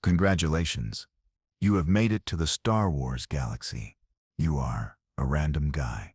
Congratulations. You have made it to the Star Wars galaxy. You are a random guy.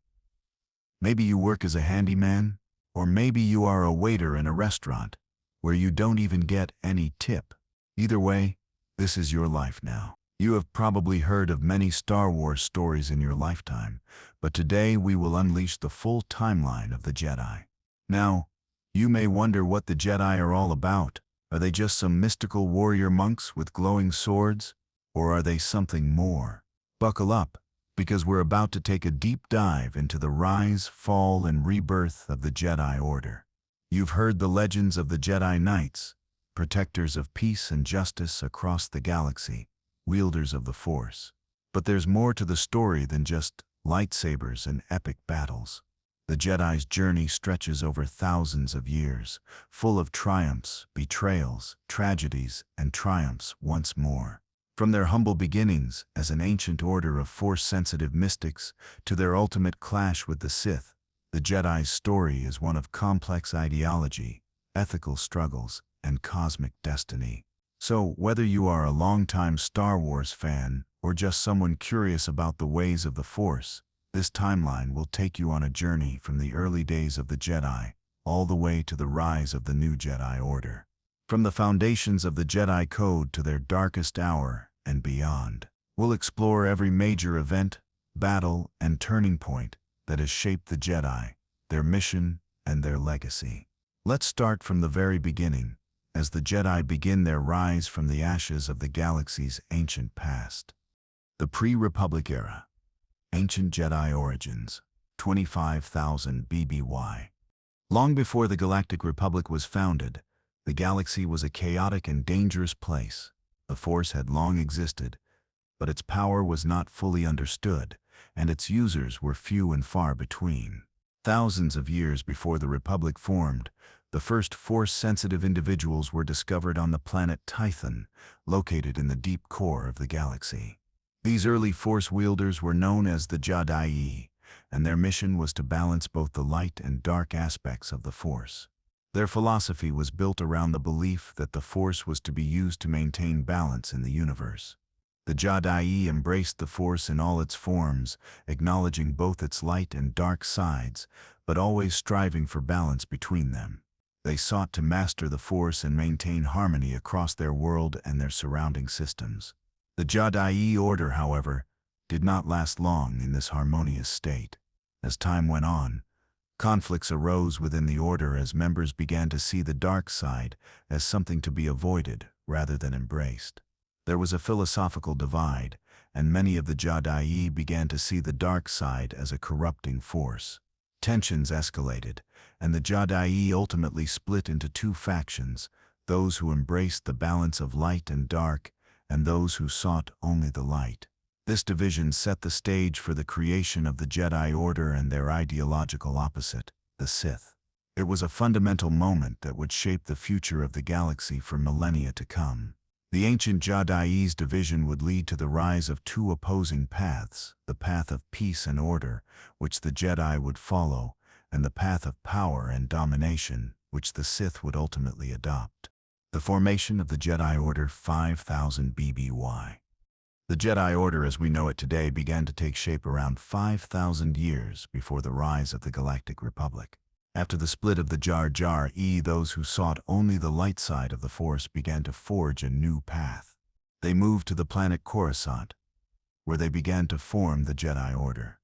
Maybe you work as a handyman, or maybe you are a waiter in a restaurant where you don't even get any tip. Either way, this is your life now. You have probably heard of many Star Wars stories in your lifetime, but today we will unleash the full timeline of the Jedi. Now, you may wonder what the Jedi are all about. Are they just some mystical warrior monks with glowing swords? Or are they something more? Buckle up, because we're about to take a deep dive into the rise, fall, and rebirth of the Jedi Order. You've heard the legends of the Jedi Knights, protectors of peace and justice across the galaxy, wielders of the Force. But there's more to the story than just lightsabers and epic battles. The Jedi's journey stretches over thousands of years, full of triumphs, betrayals, tragedies, and triumphs once more. From their humble beginnings as an ancient order of Force-sensitive mystics to their ultimate clash with the Sith, the Jedi's story is one of complex ideology, ethical struggles, and cosmic destiny. So, whether you are a longtime Star Wars fan or just someone curious about the ways of the Force, this timeline will take you on a journey from the early days of the Jedi all the way to the rise of the new Jedi Order. From the foundations of the Jedi Code to their darkest hour and beyond, we'll explore every major event, battle, and turning point that has shaped the Jedi, their mission, and their legacy. Let's start from the very beginning, as the Jedi begin their rise from the ashes of the galaxy's ancient past. The pre-Republic era. Ancient Jedi origins, 25,000 BBY. Long before the Galactic Republic was founded, the galaxy was a chaotic and dangerous place. The Force had long existed, but its power was not fully understood, and its users were few and far between. Thousands of years before the Republic formed, the first Force-sensitive individuals were discovered on the planet Tython, located in the deep core of the galaxy. These early Force wielders were known as the Jedi, and their mission was to balance both the light and dark aspects of the Force. Their philosophy was built around the belief that the Force was to be used to maintain balance in the universe. The Jedi embraced the Force in all its forms, acknowledging both its light and dark sides, but always striving for balance between them. They sought to master the Force and maintain harmony across their world and their surrounding systems. The Jedi Order, however, did not last long in this harmonious state. As time went on, conflicts arose within the Order as members began to see the dark side as something to be avoided rather than embraced. There was a philosophical divide, and many of the Jedi began to see the dark side as a corrupting force. Tensions escalated, and the Jedi ultimately split into two factions, those who embraced the balance of light and dark, and those who sought only the light. This division set the stage for the creation of the Jedi Order and their ideological opposite, the Sith. It was a fundamental moment that would shape the future of the galaxy for millennia to come. The ancient Jedi's division would lead to the rise of two opposing paths, the path of peace and order, which the Jedi would follow, and the path of power and domination, which the Sith would ultimately adopt. The formation of the Jedi Order, 5,000 BBY. The Jedi Order as we know it today began to take shape around 5,000 years before the rise of the Galactic Republic. After the split of the Jar Jar, those who sought only the light side of the Force began to forge a new path. They moved to the planet Coruscant, where they began to form the Jedi Order.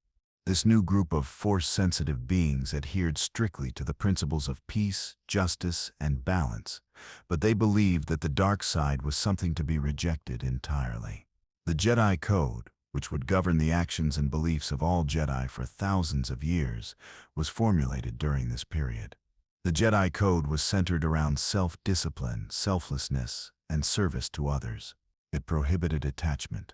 This new group of Force-sensitive beings adhered strictly to the principles of peace, justice, and balance, but they believed that the dark side was something to be rejected entirely. The Jedi Code, which would govern the actions and beliefs of all Jedi for thousands of years, was formulated during this period. The Jedi Code was centered around self-discipline, selflessness, and service to others. It prohibited attachment,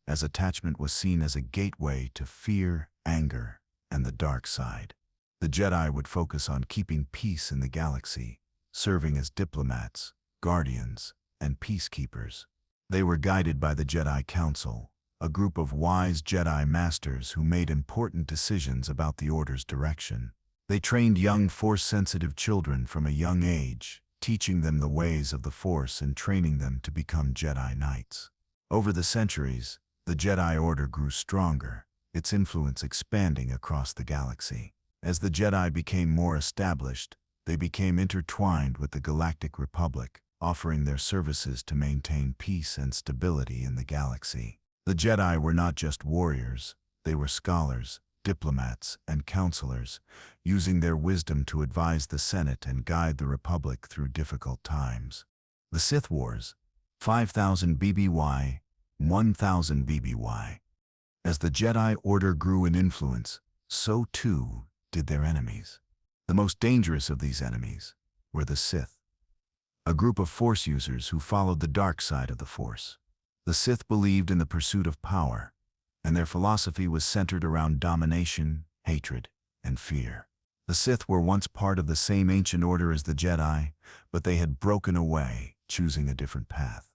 as attachment was seen as a gateway to fear, anger, and the dark side. The Jedi would focus on keeping peace in the galaxy, serving as diplomats, guardians, and peacekeepers. They were guided by the Jedi Council, a group of wise Jedi masters who made important decisions about the Order's direction. They trained young Force-sensitive children from a young age, teaching them the ways of the Force and training them to become Jedi Knights. Over the centuries, the Jedi Order grew stronger, its influence expanding across the galaxy. As the Jedi became more established, they became intertwined with the Galactic Republic, offering their services to maintain peace and stability in the galaxy. The Jedi were not just warriors, they were scholars, diplomats, and counselors, using their wisdom to advise the Senate and guide the Republic through difficult times. The Sith Wars, 5000 BBY, 1000 BBY. As the Jedi Order grew in influence, so too did their enemies. The most dangerous of these enemies were the Sith, a group of Force users who followed the dark side of the Force. The Sith believed in the pursuit of power, and their philosophy was centered around domination, hatred, and fear. The Sith were once part of the same ancient order as the Jedi, but they had broken away, choosing a different path.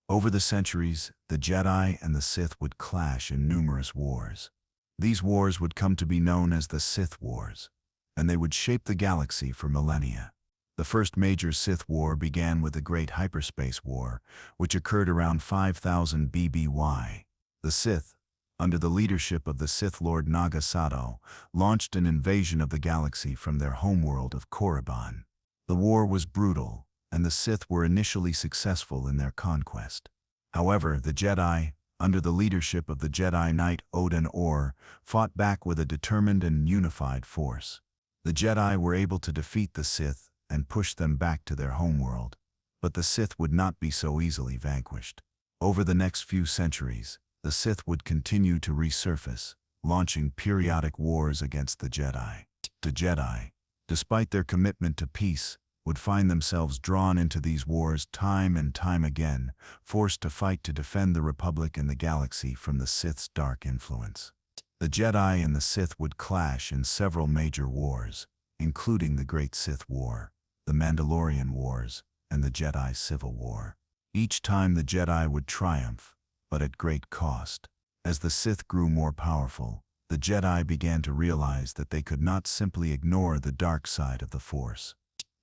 Over the centuries, the Jedi and the Sith would clash in numerous wars. These wars would come to be known as the Sith Wars, and they would shape the galaxy for millennia. The first major Sith War began with the Great Hyperspace War, which occurred around 5000 BBY. The Sith, under the leadership of the Sith Lord Naga Sato, launched an invasion of the galaxy from their homeworld of Korriban. The war was brutal, and the Sith were initially successful in their conquest. However, the Jedi, under the leadership of the Jedi Knight Oden Or, fought back with a determined and unified force. The Jedi were able to defeat the Sith and push them back to their homeworld, but the Sith would not be so easily vanquished. Over the next few centuries, the Sith would continue to resurface, launching periodic wars against the Jedi. The Jedi, despite their commitment to peace, would find themselves drawn into these wars time and time again, forced to fight to defend the Republic and the galaxy from the Sith's dark influence. The Jedi and the Sith would clash in several major wars, including the Great Sith War, the Mandalorian Wars, and the Jedi Civil War. Each time the Jedi would triumph, but at great cost. As the Sith grew more powerful, the Jedi began to realize that they could not simply ignore the dark side of the Force.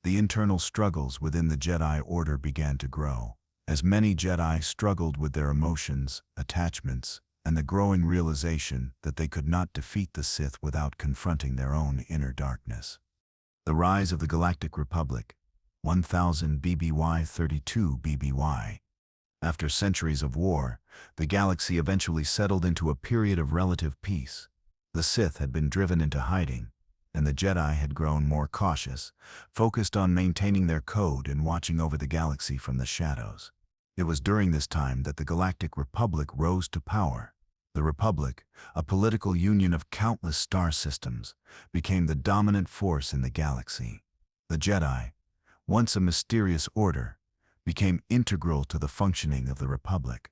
The internal struggles within the Jedi Order began to grow, as many Jedi struggled with their emotions, attachments, and the growing realization that they could not defeat the Sith without confronting their own inner darkness. The rise of the Galactic Republic, 1000 BBY 32 BBY. After centuries of war, the galaxy eventually settled into a period of relative peace. The Sith had been driven into hiding, and the Jedi had grown more cautious, focused on maintaining their code and watching over the galaxy from the shadows. It was during this time that the Galactic Republic rose to power. The Republic, a political union of countless star systems, became the dominant force in the galaxy. The Jedi, once a mysterious order, became integral to the functioning of the Republic.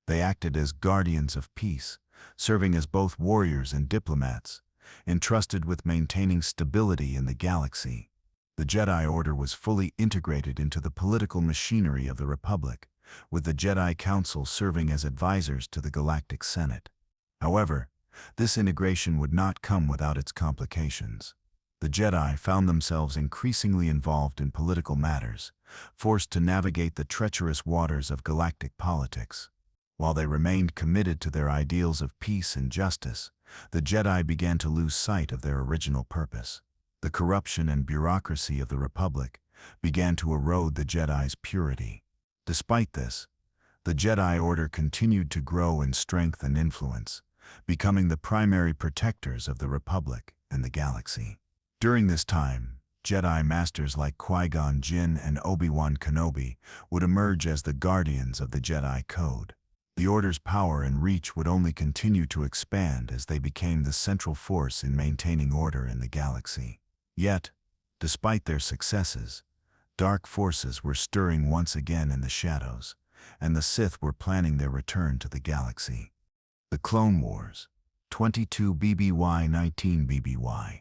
They acted as guardians of peace, serving as both warriors and diplomats, entrusted with maintaining stability in the galaxy. The Jedi Order was fully integrated into the political machinery of the Republic, with the Jedi Council serving as advisors to the Galactic Senate. However, this integration would not come without its complications. The Jedi found themselves increasingly involved in political matters, forced to navigate the treacherous waters of galactic politics. While they remained committed to their ideals of peace and justice, the Jedi began to lose sight of their original purpose. The corruption and bureaucracy of the Republic began to erode the Jedi's purity. Despite this, the Jedi Order continued to grow in strength and influence, becoming the primary protectors of the Republic and the galaxy. During this time, Jedi masters like Qui-Gon Jinn and Obi-Wan Kenobi would emerge as the guardians of the Jedi Code. The Order's power and reach would only continue to expand as they became the central force in maintaining order in the galaxy. Yet, despite their successes, dark forces were stirring once again in the shadows, and the Sith were planning their return to the galaxy. The Clone Wars, 22 BBY 19 BBY.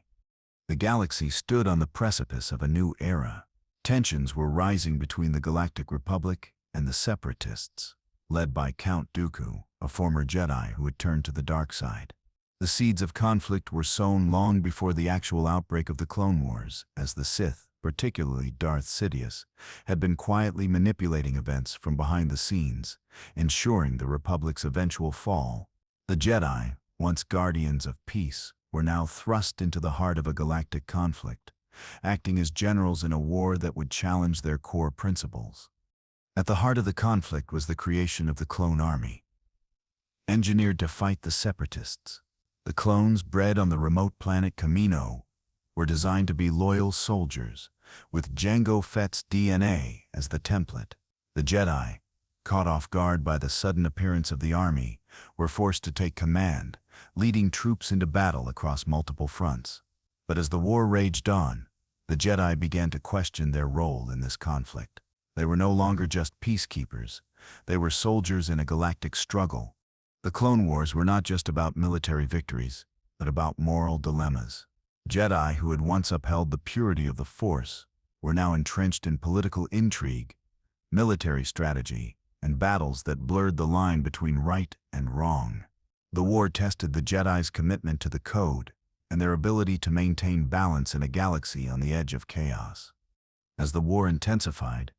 The galaxy stood on the precipice of a new era. Tensions were rising between the Galactic Republic and the Separatists, led by Count Dooku, a former Jedi who had turned to the dark side. The seeds of conflict were sown long before the actual outbreak of the Clone Wars, as the Sith, particularly Darth Sidious, had been quietly manipulating events from behind the scenes, ensuring the Republic's eventual fall. The Jedi, once guardians of peace, were now thrust into the heart of a galactic conflict, acting as generals in a war that would challenge their core principles. At the heart of the conflict was the creation of the clone army, engineered to fight the Separatists. The clones, bred on the remote planet Kamino, were designed to be loyal soldiers, with Jango Fett's DNA as the template. The Jedi, caught off guard by the sudden appearance of the army, were forced to take command, leading troops into battle across multiple fronts. But as the war raged on, the Jedi began to question their role in this conflict. They were no longer just peacekeepers, they were soldiers in a galactic struggle. The Clone Wars were not just about military victories, but about moral dilemmas. Jedi who had once upheld the purity of the Force were now entrenched in political intrigue, military strategy, and battles that blurred the line between right and wrong. The war tested the Jedi's commitment to the code and their ability to maintain balance in a galaxy on the edge of chaos. As the war intensified,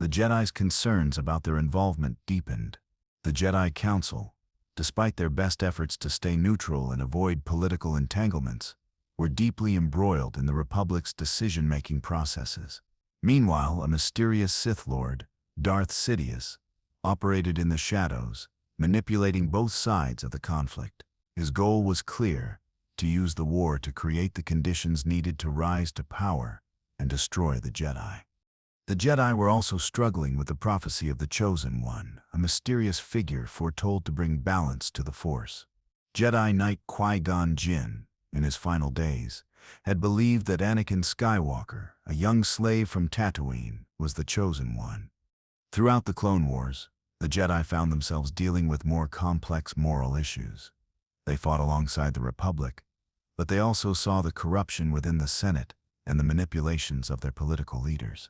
the Jedi's concerns about their involvement deepened. The Jedi Council, despite their best efforts to stay neutral and avoid political entanglements, were deeply embroiled in the Republic's decision-making processes. Meanwhile, a mysterious Sith Lord, Darth Sidious, operated in the shadows, manipulating both sides of the conflict. His goal was clear: to use the war to create the conditions needed to rise to power and destroy the Jedi. The Jedi were also struggling with the prophecy of the Chosen One, a mysterious figure foretold to bring balance to the Force. Jedi Knight Qui-Gon Jinn, in his final days, had believed that Anakin Skywalker, a young slave from Tatooine, was the Chosen One. Throughout the Clone Wars, the Jedi found themselves dealing with more complex moral issues. They fought alongside the Republic, but they also saw the corruption within the Senate and the manipulations of their political leaders.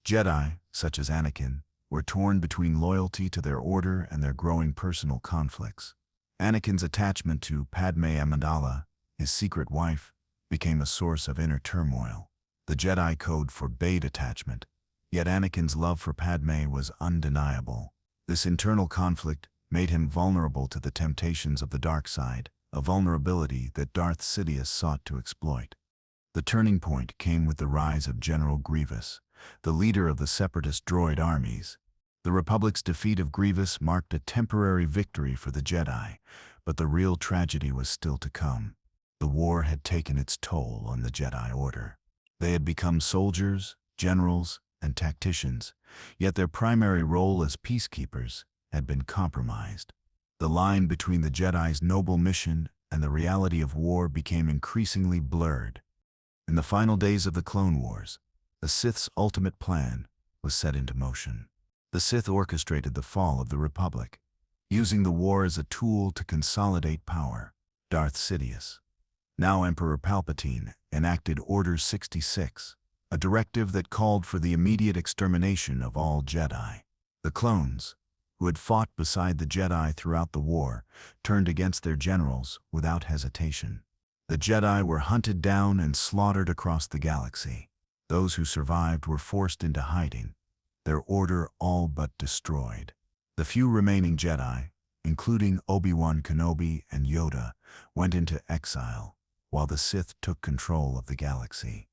Jedi, such as Anakin, were torn between loyalty to their order and their growing personal conflicts. Anakin's attachment to Padme Amidala, his secret wife, became a source of inner turmoil. The Jedi Code forbade attachment, yet Anakin's love for Padme was undeniable. This internal conflict made him vulnerable to the temptations of the dark side, a vulnerability that Darth Sidious sought to exploit. The turning point came with the rise of General Grievous, the leader of the Separatist droid armies. The Republic's defeat of Grievous marked a temporary victory for the Jedi, but the real tragedy was still to come. The war had taken its toll on the Jedi Order. They had become soldiers, generals, and tacticians, yet their primary role as peacekeepers had been compromised. The line between the Jedi's noble mission and the reality of war became increasingly blurred. In the final days of the Clone Wars, the Sith's ultimate plan was set into motion. The Sith orchestrated the fall of the Republic, using the war as a tool to consolidate power. Darth Sidious, now Emperor Palpatine, enacted Order 66, a directive that called for the immediate extermination of all Jedi. The clones, who had fought beside the Jedi throughout the war, turned against their generals without hesitation. The Jedi were hunted down and slaughtered across the galaxy. Those who survived were forced into hiding, their order all but destroyed. The few remaining Jedi, including Obi-Wan Kenobi and Yoda, went into exile, while the Sith took control of the galaxy.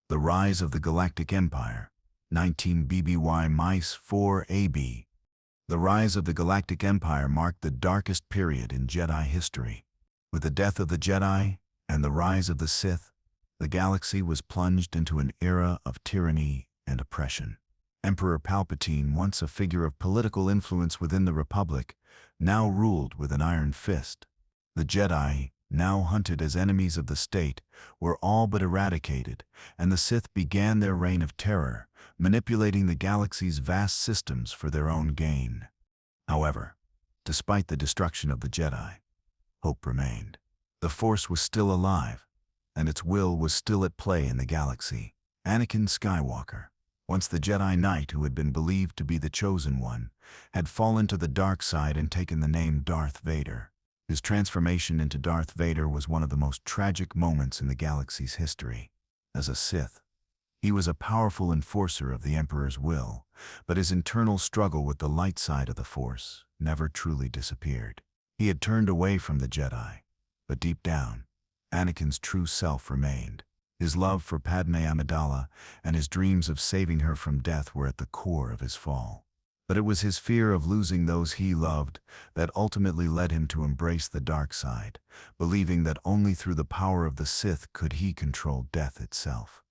The rise of the Galactic Empire, 19 BBY Mice 4 AB. The rise of the Galactic Empire marked the darkest period in Jedi history. With the death of the Jedi and the rise of the Sith, the galaxy was plunged into an era of tyranny and oppression. Emperor Palpatine, once a figure of political influence within the Republic, now ruled with an iron fist. The Jedi, now hunted as enemies of the state, were all but eradicated, and the Sith began their reign of terror, manipulating the galaxy's vast systems for their own gain. However, despite the destruction of the Jedi, hope remained. The Force was still alive, and its will was still at play in the galaxy. Anakin Skywalker, once the Jedi Knight who had been believed to be the Chosen One, had fallen to the dark side and taken the name Darth Vader. His transformation into Darth Vader was one of the most tragic moments in the galaxy's history. As a Sith, He was a powerful enforcer of the Emperor's will, but his internal struggle with the light side of the Force never truly disappeared. He had turned away from the Jedi, but deep down, Anakin's true self remained. His love for Padme Amidala and his dreams of saving her from death were at the core of his fall. But it was his fear of losing those he loved that ultimately led him to embrace the dark side, believing that only through the power of the Sith could he control death itself.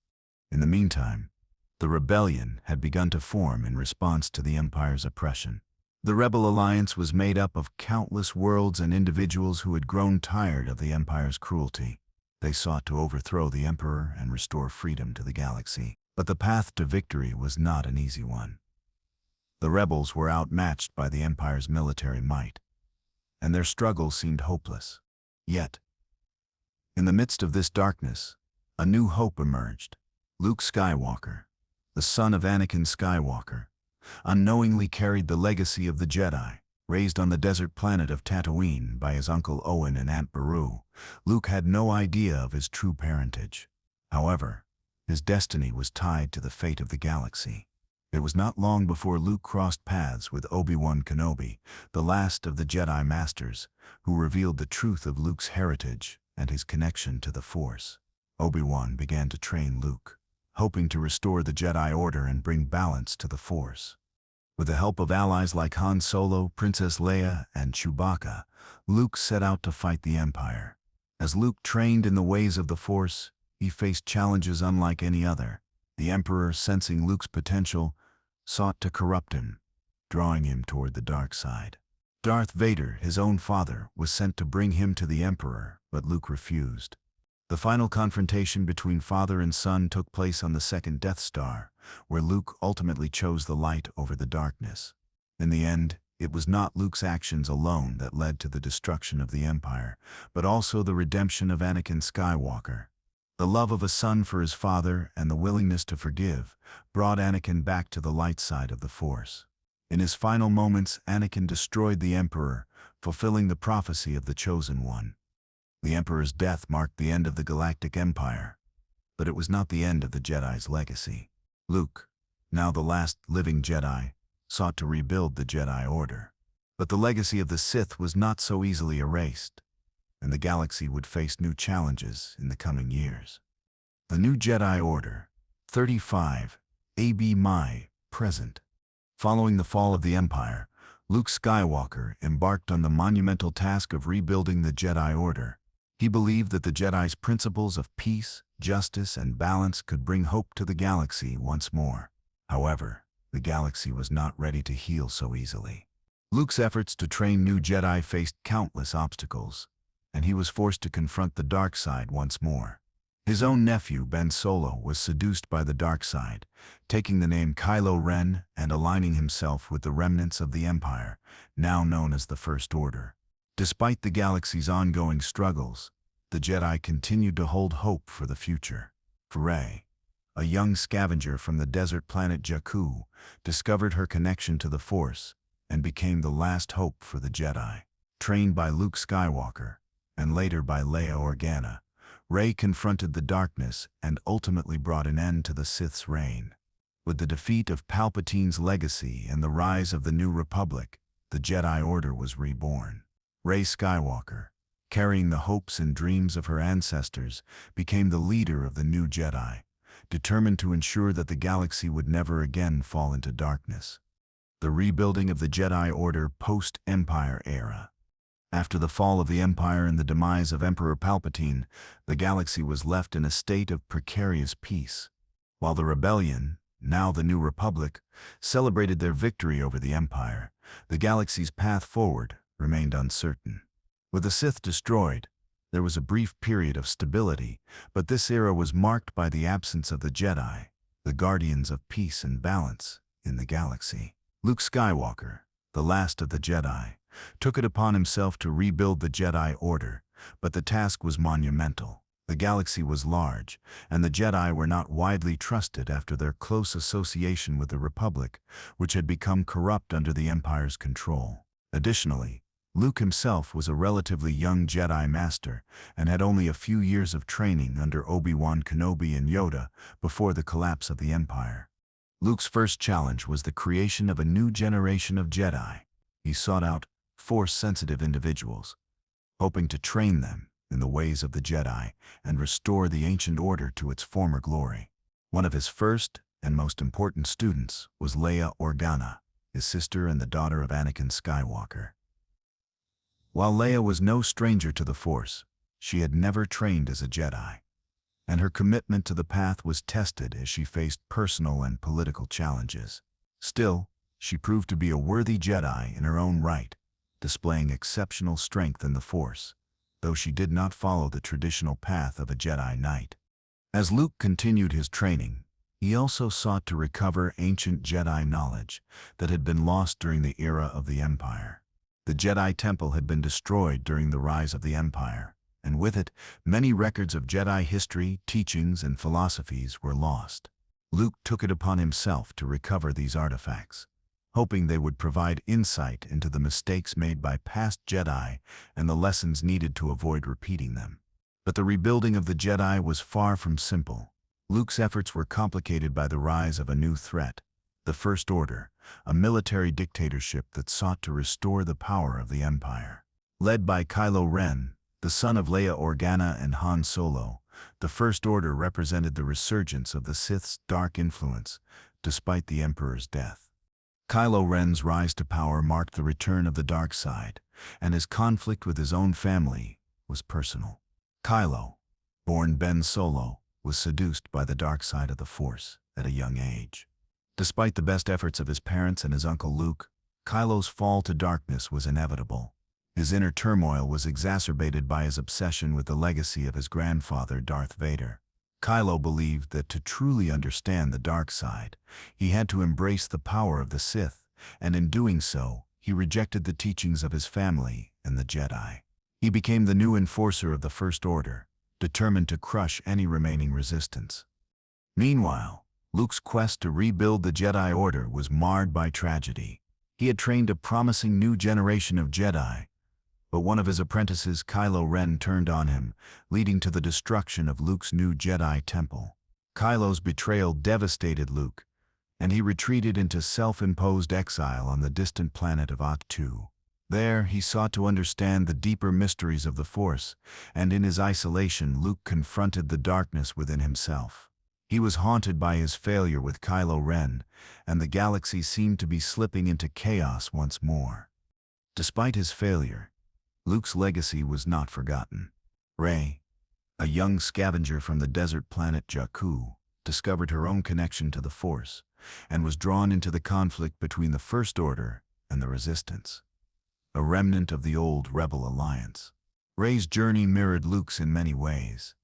In the meantime, the rebellion had begun to form in response to the Empire's oppression. The Rebel Alliance was made up of countless worlds and individuals who had grown tired of the Empire's cruelty. They sought to overthrow the Emperor and restore freedom to the galaxy. But the path to victory was not an easy one. The rebels were outmatched by the Empire's military might, and their struggle seemed hopeless. Yet, in the midst of this darkness, a new hope emerged. Luke Skywalker, the son of Anakin Skywalker, unknowingly carried the legacy of the Jedi. Raised on the desert planet of Tatooine by his Uncle Owen and Aunt Beru, Luke had no idea of his true parentage. However, his destiny was tied to the fate of the galaxy. It was not long before Luke crossed paths with Obi-Wan Kenobi, the last of the Jedi Masters, who revealed the truth of Luke's heritage and his connection to the Force. Obi-Wan began to train Luke, hoping to restore the Jedi Order and bring balance to the Force. With the help of allies like Han Solo, Princess Leia, and Chewbacca, Luke set out to fight the Empire. As Luke trained in the ways of the Force, he faced challenges unlike any other. The Emperor, sensing Luke's potential, sought to corrupt him, drawing him toward the dark side. Darth Vader, his own father, was sent to bring him to the Emperor, but Luke refused. The final confrontation between father and son took place on the second Death Star, where Luke ultimately chose the light over the darkness. In the end, it was not Luke's actions alone that led to the destruction of the Empire, but also the redemption of Anakin Skywalker. The love of a son for his father and the willingness to forgive brought Anakin back to the light side of the Force. In his final moments, Anakin destroyed the Emperor, fulfilling the prophecy of the Chosen One. The Emperor's death marked the end of the Galactic Empire, but it was not the end of the Jedi's legacy. Luke, now the last living Jedi, sought to rebuild the Jedi Order. But the legacy of the Sith was not so easily erased, and the galaxy would face new challenges in the coming years. The new Jedi Order, 35 A.B. My present. Following the fall of the Empire, Luke Skywalker embarked on the monumental task of rebuilding the Jedi Order. He believed that the Jedi's principles of peace, justice, and balance could bring hope to the galaxy once more. However, the galaxy was not ready to heal so easily. Luke's efforts to train new Jedi faced countless obstacles, and he was forced to confront the dark side once more. His own nephew, Ben Solo, was seduced by the dark side, taking the name Kylo Ren and aligning himself with the remnants of the Empire, now known as the First Order. Despite the galaxy's ongoing struggles, the Jedi continued to hold hope for the future. Rey, a young scavenger from the desert planet Jakku, discovered her connection to the Force and became the last hope for the Jedi. Trained by Luke Skywalker, and later by Leia Organa, Rey confronted the darkness and ultimately brought an end to the Sith's reign. With the defeat of Palpatine's legacy and the rise of the New Republic, the Jedi Order was reborn. Rey Skywalker, carrying the hopes and dreams of her ancestors, became the leader of the new Jedi, determined to ensure that the galaxy would never again fall into darkness. The rebuilding of the Jedi Order post-Empire era. After the fall of the Empire and the demise of Emperor Palpatine, the galaxy was left in a state of precarious peace. While the rebellion, now the New Republic, celebrated their victory over the Empire, the galaxy's path forward remained uncertain. With the Sith destroyed, there was a brief period of stability, but this era was marked by the absence of the Jedi, the guardians of peace and balance in the galaxy. Luke Skywalker, the last of the Jedi, took it upon himself to rebuild the Jedi Order, but the task was monumental. The galaxy was large, and the Jedi were not widely trusted after their close association with the Republic, which had become corrupt under the Empire's control. Additionally, Luke himself was a relatively young Jedi Master and had only a few years of training under Obi-Wan Kenobi and Yoda before the collapse of the Empire. Luke's first challenge was the creation of a new generation of Jedi. He sought out Force-sensitive individuals, hoping to train them in the ways of the Jedi and restore the ancient order to its former glory. One of his first and most important students was Leia Organa, his sister and the daughter of Anakin Skywalker. While Leia was no stranger to the Force, she had never trained as a Jedi, and her commitment to the path was tested as she faced personal and political challenges. Still, she proved to be a worthy Jedi in her own right, displaying exceptional strength in the Force, though she did not follow the traditional path of a Jedi Knight. As Luke continued his training, he also sought to recover ancient Jedi knowledge that had been lost during the era of the Empire. The Jedi Temple had been destroyed during the rise of the Empire, and with it, many records of Jedi history, teachings, and philosophies were lost. Luke took it upon himself to recover these artifacts, hoping they would provide insight into the mistakes made by past Jedi and the lessons needed to avoid repeating them. But the rebuilding of the Jedi was far from simple. Luke's efforts were complicated by the rise of a new threat, the First Order, a military dictatorship that sought to restore the power of the Empire. Led by Kylo Ren, the son of Leia Organa and Han Solo, the First Order represented the resurgence of the Sith's dark influence, despite the Emperor's death. Kylo Ren's rise to power marked the return of the dark side, and his conflict with his own family was personal. Kylo, born Ben Solo, was seduced by the dark side of the Force at a young age. Despite the best efforts of his parents and his uncle Luke, Kylo's fall to darkness was inevitable. His inner turmoil was exacerbated by his obsession with the legacy of his grandfather, Darth Vader. Kylo believed that to truly understand the dark side, he had to embrace the power of the Sith, and in doing so, he rejected the teachings of his family and the Jedi. He became the new enforcer of the First Order, determined to crush any remaining resistance. Meanwhile, Luke's quest to rebuild the Jedi Order was marred by tragedy. He had trained a promising new generation of Jedi, but one of his apprentices, Kylo Ren, turned on him, leading to the destruction of Luke's new Jedi Temple. Kylo's betrayal devastated Luke, and he retreated into self-imposed exile on the distant planet of Ahch-To. There, he sought to understand the deeper mysteries of the Force, and in his isolation, Luke confronted the darkness within himself. He was haunted by his failure with Kylo Ren, and the galaxy seemed to be slipping into chaos once more. Despite his failure, Luke's legacy was not forgotten. Rey, a young scavenger from the desert planet Jakku, discovered her own connection to the Force, and was drawn into the conflict between the First Order and the Resistance, a remnant of the old Rebel Alliance. Rey's journey mirrored Luke's in many ways,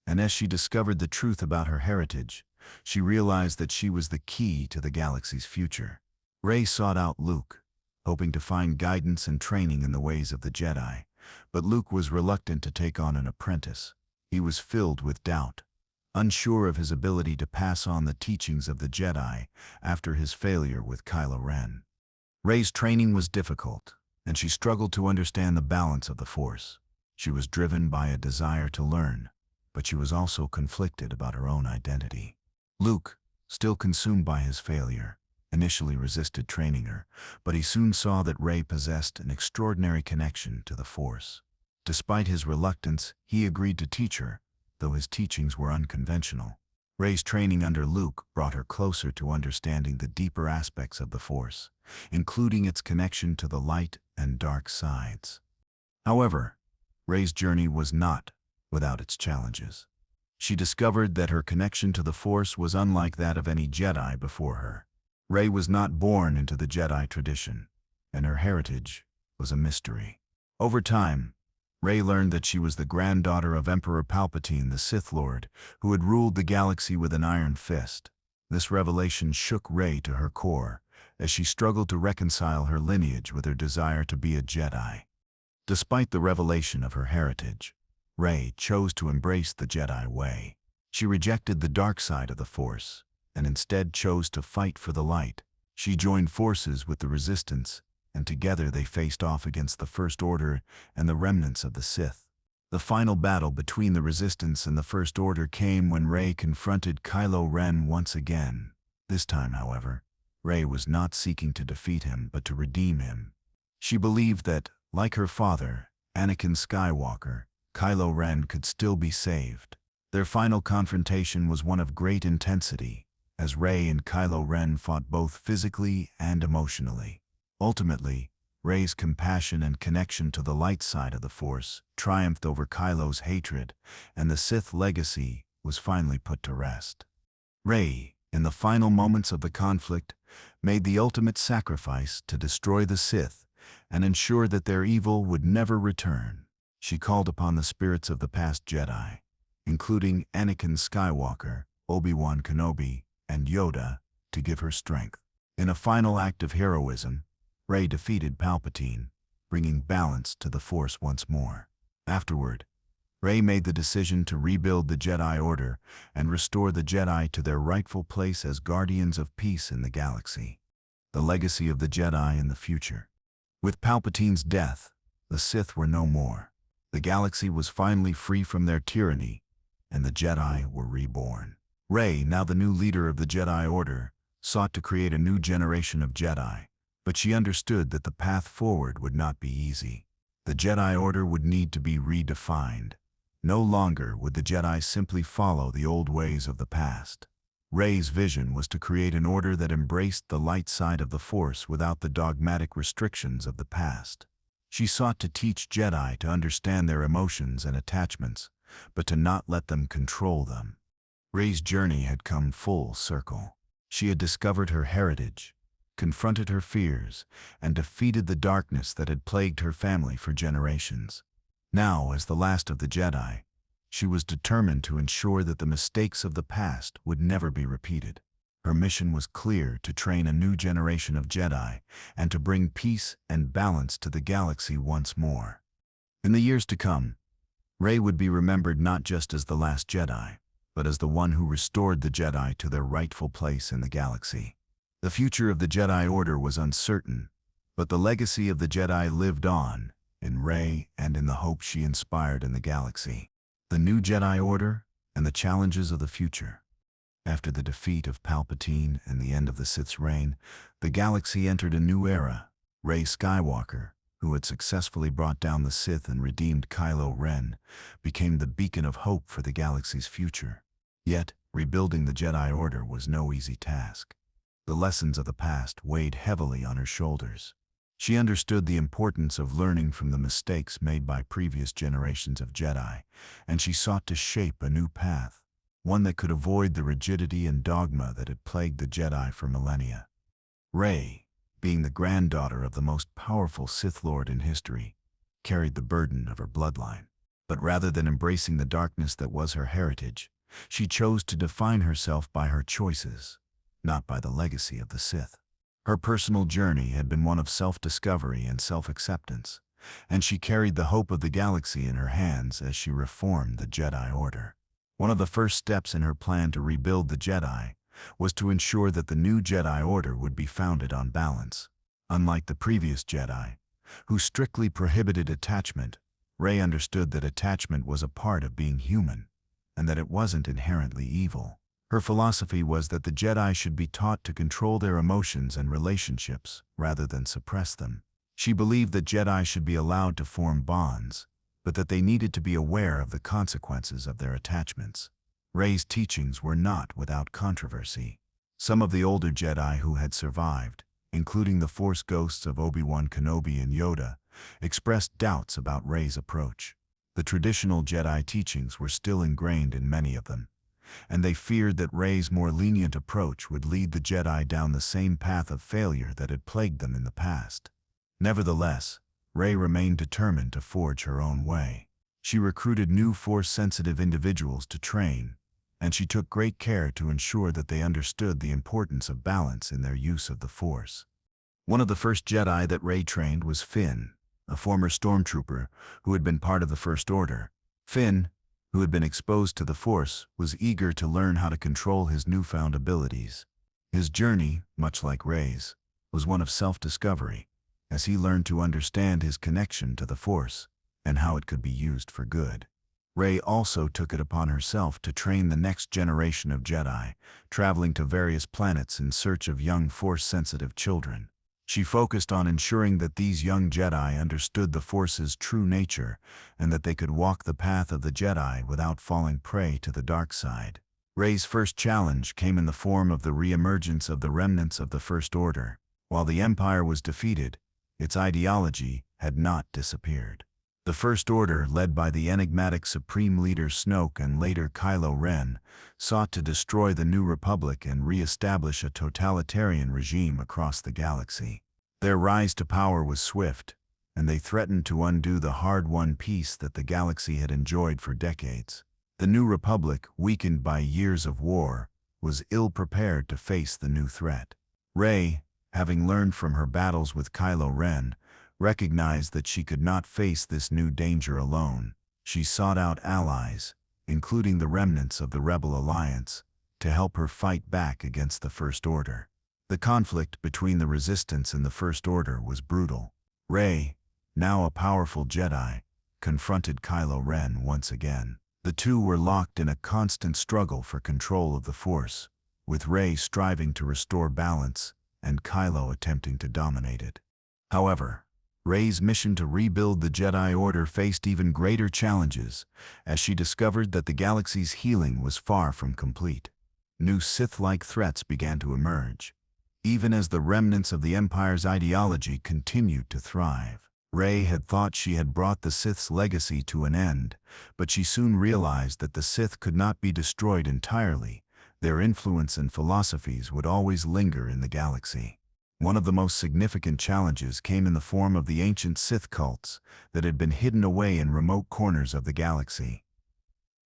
and as she discovered the truth about her heritage, she realized that she was the key to the galaxy's future. Rey sought out Luke, hoping to find guidance and training in the ways of the Jedi, but Luke was reluctant to take on an apprentice. He was filled with doubt, unsure of his ability to pass on the teachings of the Jedi after his failure with Kylo Ren. Rey's training was difficult, and she struggled to understand the balance of the Force. She was driven by a desire to learn, but she was also conflicted about her own identity. Luke, still consumed by his failure, initially resisted training her, but he soon saw that Rey possessed an extraordinary connection to the Force. Despite his reluctance, he agreed to teach her, though his teachings were unconventional. Rey's training under Luke brought her closer to understanding the deeper aspects of the Force, including its connection to the light and dark sides. However, Rey's journey was not without its challenges. She discovered that her connection to the Force was unlike that of any Jedi before her. Rey was not born into the Jedi tradition, and her heritage was a mystery. Over time, Rey learned that she was the granddaughter of Emperor Palpatine, the Sith Lord, who had ruled the galaxy with an iron fist. This revelation shook Rey to her core, as she struggled to reconcile her lineage with her desire to be a Jedi. Despite the revelation of her heritage, Rey chose to embrace the Jedi way. She rejected the dark side of the Force, and instead chose to fight for the light. She joined forces with the Resistance and together they faced off against the First Order and the remnants of the Sith. The final battle between the Resistance and the First Order came when Rey confronted Kylo Ren once again. This time, however, Rey was not seeking to defeat him but to redeem him. She believed that, like her father, Anakin Skywalker, Kylo Ren could still be saved. Their final confrontation was one of great intensity, as Rey and Kylo Ren fought both physically and emotionally. Ultimately, Rey's compassion and connection to the light side of the Force triumphed over Kylo's hatred, and the Sith legacy was finally put to rest. Rey, in the final moments of the conflict, made the ultimate sacrifice to destroy the Sith and ensure that their evil would never return. She called upon the spirits of the past Jedi, including Anakin Skywalker, Obi-Wan Kenobi, and Yoda, to give her strength. In a final act of heroism, Rey defeated Palpatine, bringing balance to the Force once more. Afterward, Rey made the decision to rebuild the Jedi Order and restore the Jedi to their rightful place as guardians of peace in the galaxy. The legacy of the Jedi in the future. With Palpatine's death, the Sith were no more. The galaxy was finally free from their tyranny, and the Jedi were reborn. Rey, now the new leader of the Jedi Order, sought to create a new generation of Jedi, but she understood that the path forward would not be easy. The Jedi Order would need to be redefined. No longer would the Jedi simply follow the old ways of the past. Rey's vision was to create an order that embraced the light side of the Force without the dogmatic restrictions of the past. She sought to teach Jedi to understand their emotions and attachments, but to not let them control them. Rey's journey had come full circle. She had discovered her heritage, confronted her fears, and defeated the darkness that had plagued her family for generations. Now, as the last of the Jedi, she was determined to ensure that the mistakes of the past would never be repeated. Her mission was clear: to train a new generation of Jedi and to bring peace and balance to the galaxy once more. In the years to come, Rey would be remembered not just as the last Jedi, but as the one who restored the Jedi to their rightful place in the galaxy. The future of the Jedi Order was uncertain, but the legacy of the Jedi lived on, in Rey and in the hope she inspired in the galaxy. The new Jedi Order and the challenges of the future. After the defeat of Palpatine and the end of the Sith's reign, the galaxy entered a new era. Rey Skywalker, who had successfully brought down the Sith and redeemed Kylo Ren, became the beacon of hope for the galaxy's future. Yet, rebuilding the Jedi Order was no easy task. The lessons of the past weighed heavily on her shoulders. She understood the importance of learning from the mistakes made by previous generations of Jedi, and she sought to shape a new path, one that could avoid the rigidity and dogma that had plagued the Jedi for millennia. Rey, being the granddaughter of the most powerful Sith Lord in history, carried the burden of her bloodline. But rather than embracing the darkness that was her heritage, she chose to define herself by her choices, not by the legacy of the Sith. Her personal journey had been one of self-discovery and self-acceptance, and she carried the hope of the galaxy in her hands as she reformed the Jedi Order. One of the first steps in her plan to rebuild the Jedi was to ensure that the new Jedi Order would be founded on balance. Unlike the previous Jedi, who strictly prohibited attachment, Rey understood that attachment was a part of being human, and that it wasn't inherently evil. Her philosophy was that the Jedi should be taught to control their emotions and relationships rather than suppress them. She believed that Jedi should be allowed to form bonds, but that they needed to be aware of the consequences of their attachments. Rey's teachings were not without controversy. Some of the older Jedi who had survived, including the Force ghosts of Obi-Wan Kenobi and Yoda, expressed doubts about Rey's approach. The traditional Jedi teachings were still ingrained in many of them, and they feared that Rey's more lenient approach would lead the Jedi down the same path of failure that had plagued them in the past. Nevertheless, Rey remained determined to forge her own way. She recruited new Force-sensitive individuals to train, and she took great care to ensure that they understood the importance of balance in their use of the Force. One of the first Jedi that Rey trained was Finn, a former stormtrooper who had been part of the First Order. Finn, who had been exposed to the Force, was eager to learn how to control his newfound abilities. His journey, much like Rey's, was one of self-discovery, as he learned to understand his connection to the Force and how it could be used for good. Rey also took it upon herself to train the next generation of Jedi, traveling to various planets in search of young Force-sensitive children. She focused on ensuring that these young Jedi understood the Force's true nature and that they could walk the path of the Jedi without falling prey to the dark side. Rey's first challenge came in the form of the re-emergence of the remnants of the First Order. While the Empire was defeated, its ideology had not disappeared. The First Order, led by the enigmatic Supreme Leader Snoke and later Kylo Ren, sought to destroy the New Republic and re-establish a totalitarian regime across the galaxy. Their rise to power was swift, and they threatened to undo the hard-won peace that the galaxy had enjoyed for decades. The New Republic, weakened by years of war, was ill-prepared to face the new threat. Rey, having learned from her battles with Kylo Ren, recognized that she could not face this new danger alone. She sought out allies, including the remnants of the Rebel Alliance, to help her fight back against the First Order. The conflict between the Resistance and the First Order was brutal. Rey, now a powerful Jedi, confronted Kylo Ren once again. The two were locked in a constant struggle for control of the Force, with Rey striving to restore balance and Kylo attempting to dominate it. However, Rey's mission to rebuild the Jedi Order faced even greater challenges, as she discovered that the galaxy's healing was far from complete. New Sith-like threats began to emerge, even as the remnants of the Empire's ideology continued to thrive. Rey had thought she had brought the Sith's legacy to an end, but she soon realized that the Sith could not be destroyed entirely. Their influence and philosophies would always linger in the galaxy. One of the most significant challenges came in the form of the ancient Sith cults that had been hidden away in remote corners of the galaxy.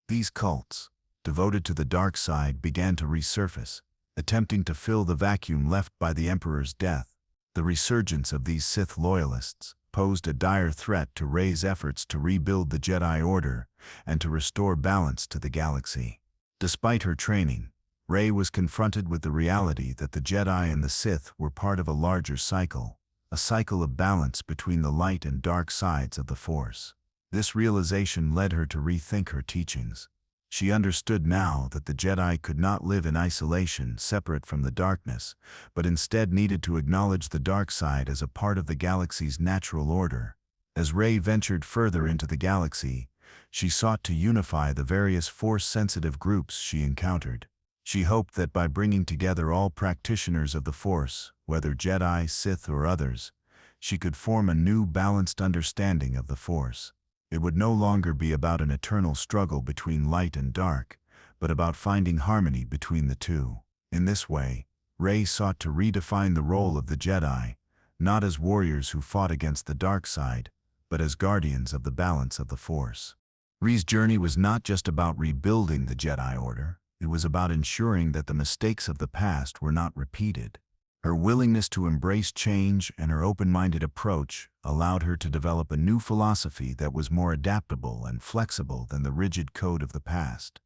These cults, devoted to the dark side, began to resurface, attempting to fill the vacuum left by the Emperor's death. The resurgence of these Sith loyalists posed a dire threat to Rey's efforts to rebuild the Jedi Order and to restore balance to the galaxy. Despite her training, Rey was confronted with the reality that the Jedi and the Sith were part of a larger cycle, a cycle of balance between the light and dark sides of the Force. This realization led her to rethink her teachings. She understood now that the Jedi could not live in isolation, separate from the darkness, but instead needed to acknowledge the dark side as a part of the galaxy's natural order. As Rey ventured further into the galaxy, she sought to unify the various Force-sensitive groups she encountered. She hoped that by bringing together all practitioners of the Force, whether Jedi, Sith, or others, she could form a new balanced understanding of the Force. It would no longer be about an eternal struggle between light and dark, but about finding harmony between the two. In this way, Rey sought to redefine the role of the Jedi, not as warriors who fought against the dark side, but as guardians of the balance of the Force. Rey's journey was not just about rebuilding the Jedi Order, it was about ensuring that the mistakes of the past were not repeated. Her willingness to embrace change and her open-minded approach allowed her to develop a new philosophy that was more adaptable and flexible than the rigid code of the past.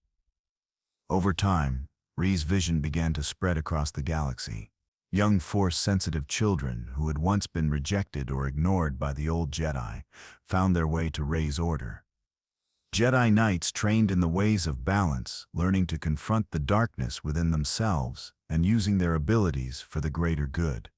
Over time, Rey's vision began to spread across the galaxy. Young Force-sensitive children who had once been rejected or ignored by the old Jedi found their way to Rey's order. Jedi Knights trained in the ways of balance, learning to confront the darkness within themselves and using their abilities for the greater good.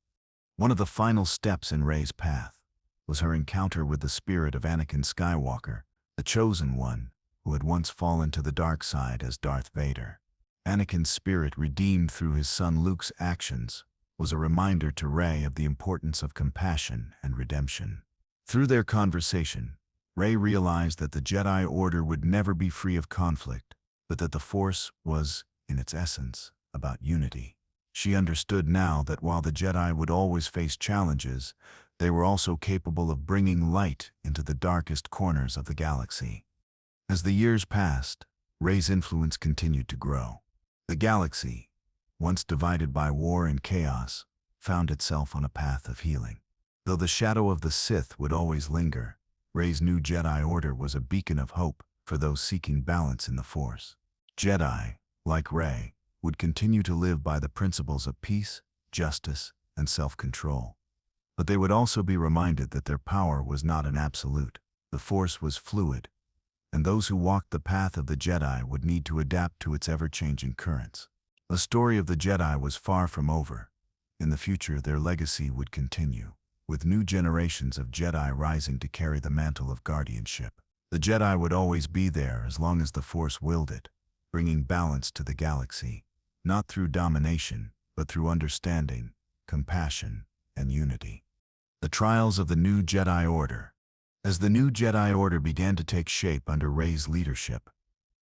One of the final steps in Rey's path was her encounter with the spirit of Anakin Skywalker, the Chosen One, who had once fallen to the dark side as Darth Vader. Anakin's spirit, redeemed through his son Luke's actions, was a reminder to Rey of the importance of compassion and redemption. Through their conversation, Rey realized that the Jedi Order would never be free of conflict, but that the Force was, in its essence, about unity. She understood now that while the Jedi would always face challenges, they were also capable of bringing light into the darkest corners of the galaxy. As the years passed, Rey's influence continued to grow. The galaxy, once divided by war and chaos, found itself on a path of healing. Though the shadow of the Sith would always linger, Rey's new Jedi Order was a beacon of hope for those seeking balance in the Force. Jedi, like Rey, would continue to live by the principles of peace, justice, and self-control. But they would also be reminded that their power was not an absolute. The Force was fluid, and those who walked the path of the Jedi would need to adapt to its ever-changing currents. The story of the Jedi was far from over. In the future, their legacy would continue, with new generations of Jedi rising to carry the mantle of guardianship. The Jedi would always be there as long as the Force willed it, bringing balance to the galaxy, not through domination, but through understanding, compassion, and unity. The trials of the new Jedi Order. As the new Jedi Order began to take shape under Rey's leadership,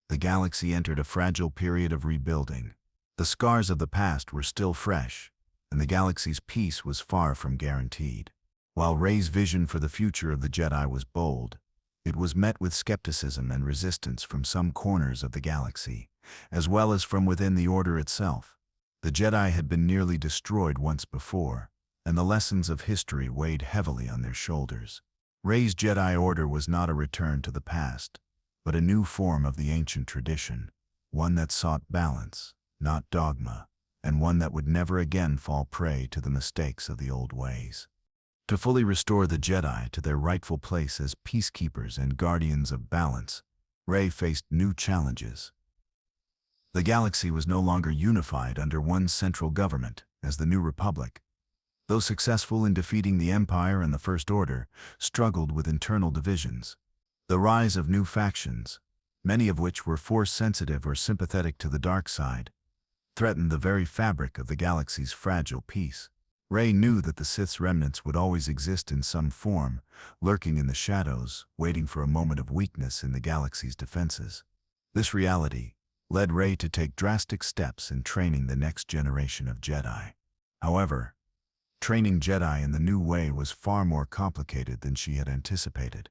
the galaxy entered a fragile period of rebuilding. The scars of the past were still fresh, and the galaxy's peace was far from guaranteed. While Rey's vision for the future of the Jedi was bold, it was met with skepticism and resistance from some corners of the galaxy, as well as from within the Order itself. The Jedi had been nearly destroyed once before, and the lessons of history weighed heavily on their shoulders. Rey's Jedi Order was not a return to the past, but a new form of the ancient tradition, one that sought balance, not dogma, and one that would never again fall prey to the mistakes of the old ways. To fully restore the Jedi to their rightful place as peacekeepers and guardians of balance, Rey faced new challenges. The galaxy was no longer unified under one central government, as the New Republic, though successful in defeating the Empire and the First Order, struggled with internal divisions. The rise of new factions, many of which were Force-sensitive or sympathetic to the dark side, threatened the very fabric of the galaxy's fragile peace. Rey knew that the Sith's remnants would always exist in some form, lurking in the shadows, waiting for a moment of weakness in the galaxy's defenses. This reality led Rey to take drastic steps in training the next generation of Jedi. However, training Jedi in the new way was far more complicated than she had anticipated.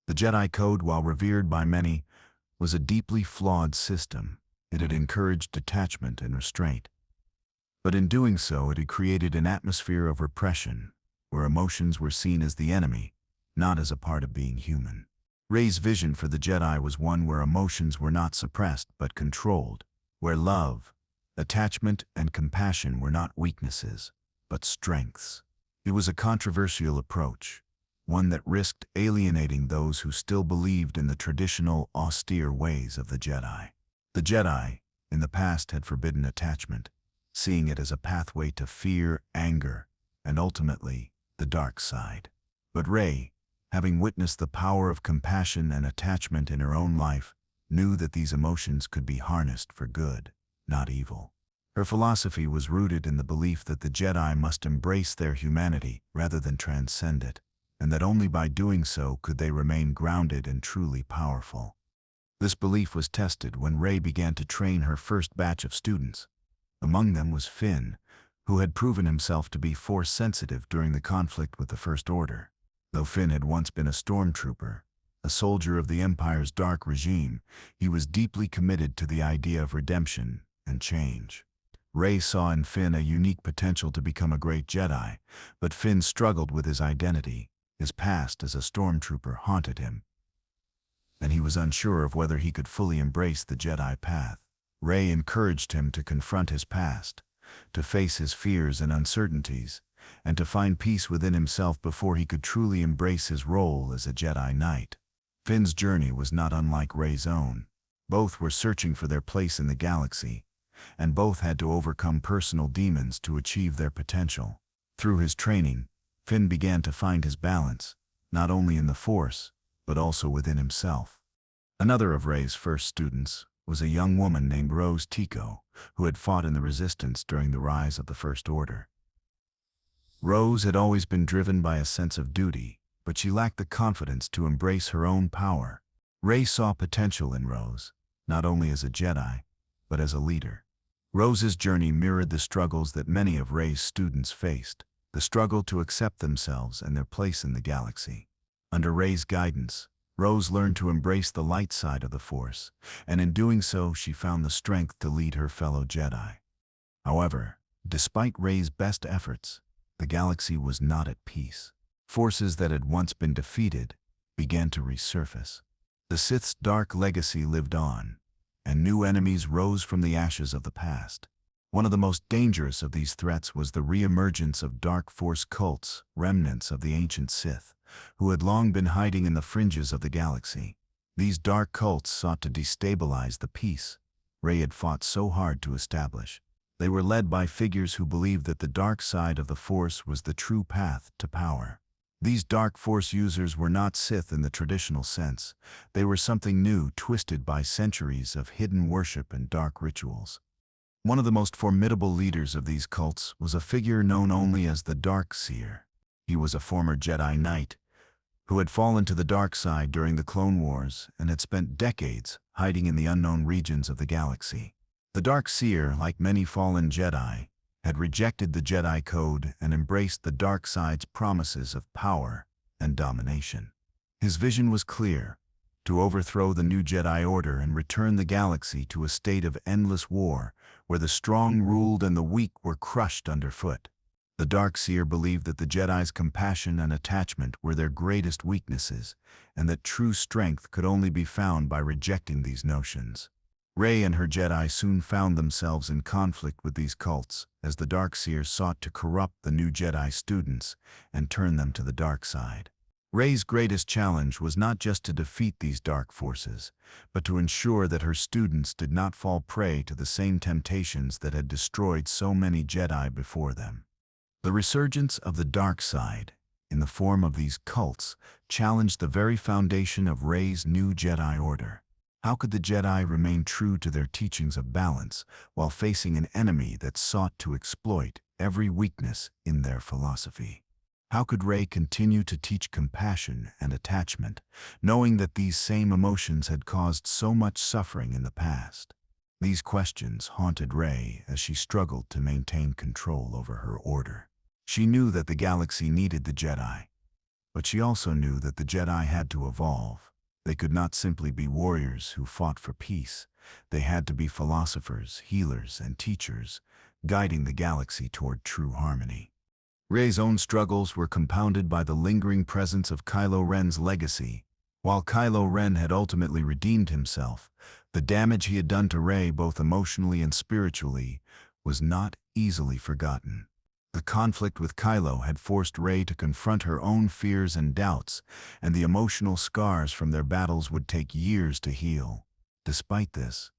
The Jedi Code, while revered by many, was a deeply flawed system. It had encouraged detachment and restraint. But in doing so, it had created an atmosphere of repression, where emotions were seen as the enemy, not as a part of being human. Rey's vision for the Jedi was one where emotions were not suppressed but controlled, where love, attachment, and compassion were not weaknesses, but strengths. It was a controversial approach, one that risked alienating those who still believed in the traditional, austere ways of the Jedi. The Jedi, in the past, had forbidden attachment, seeing it as a pathway to fear, anger, and ultimately, the dark side. But Rey, having witnessed the power of compassion and attachment in her own life, knew that these emotions could be harnessed for good, not evil. Her philosophy was rooted in the belief that the Jedi must embrace their humanity rather than transcend it, and that only by doing so could they remain grounded and truly powerful. This belief was tested when Rey began to train her first batch of students. Among them was Finn, who had proven himself to be Force-sensitive during the conflict with the First Order. Though Finn had once been a stormtrooper, a soldier of the Empire's dark regime, he was deeply committed to the idea of redemption and change. Rey saw in Finn a unique potential to become a great Jedi, but Finn struggled with his identity. His past as a stormtrooper haunted him, and he was unsure of whether he could fully embrace the Jedi path. Rey encouraged him to confront his past, to face his fears and uncertainties, and to find peace within himself before he could truly embrace his role as a Jedi Knight. Finn's journey was not unlike Rey's own. Both were searching for their place in the galaxy, and both had to overcome personal demons to achieve their potential. Through his training, Finn began to find his balance, not only in the Force, but also within himself. Another of Rey's first students was a young woman named Rose Tico, who had fought in the Resistance during the rise of the First Order. Rose had always been driven by a sense of duty, but she lacked the confidence to embrace her own power. Rey saw potential in Rose, not only as a Jedi, but as a leader. Rose's journey mirrored the struggles that many of Rey's students faced, the struggle to accept themselves and their place in the galaxy. Under Rey's guidance, Rose learned to embrace the light side of the Force, and in doing so she found the strength to lead her fellow Jedi. However, despite Rey's best efforts, the galaxy was not at peace. Forces that had once been defeated began to resurface. The Sith's dark legacy lived on, and new enemies rose from the ashes of the past. One of the most dangerous of these threats was the re-emergence of dark force cults, remnants of the ancient Sith, who had long been hiding in the fringes of the galaxy. These dark cults sought to destabilize the peace Rey had fought so hard to establish. They were led by figures who believed that the dark side of the Force was the true path to power. These dark Force users were not Sith in the traditional sense. They were something new, twisted by centuries of hidden worship and dark rituals. One of the most formidable leaders of these cults was a figure known only as the Dark Seer. He was a former Jedi Knight who had fallen to the dark side during the Clone Wars and had spent decades hiding in the unknown regions of the galaxy. The Dark Seer, like many fallen Jedi, had rejected the Jedi Code and embraced the dark side's promises of power and domination. His vision was clear: to overthrow the new Jedi Order and return the galaxy to a state of endless war where the strong ruled and the weak were crushed underfoot. The Dark Seer believed that the Jedi's compassion and attachment were their greatest weaknesses, and that true strength could only be found by rejecting these notions. Rey and her Jedi soon found themselves in conflict with these cults, as the Dark Seer sought to corrupt the new Jedi students and turn them to the dark side. Rey's greatest challenge was not just to defeat these dark forces, but to ensure that her students did not fall prey to the same temptations that had destroyed so many Jedi before them. The resurgence of the dark side, in the form of these cults, challenged the very foundation of Rey's new Jedi Order. How could the Jedi remain true to their teachings of balance while facing an enemy that sought to exploit every weakness in their philosophy? How could Rey continue to teach compassion and attachment, knowing that these same emotions had caused so much suffering in the past? These questions haunted Rey as she struggled to maintain control over her order. She knew that the galaxy needed the Jedi, but she also knew that the Jedi had to evolve. They could not simply be warriors who fought for peace. They had to be philosophers, healers, and teachers, guiding the galaxy toward true harmony. Rey's own struggles were compounded by the lingering presence of Kylo Ren's legacy. While Kylo Ren had ultimately redeemed himself, the damage he had done to Rey both emotionally and spiritually was not easily forgotten. The conflict with Kylo had forced Rey to confront her own fears and doubts, and the emotional scars from their battles would take years to heal. Despite this,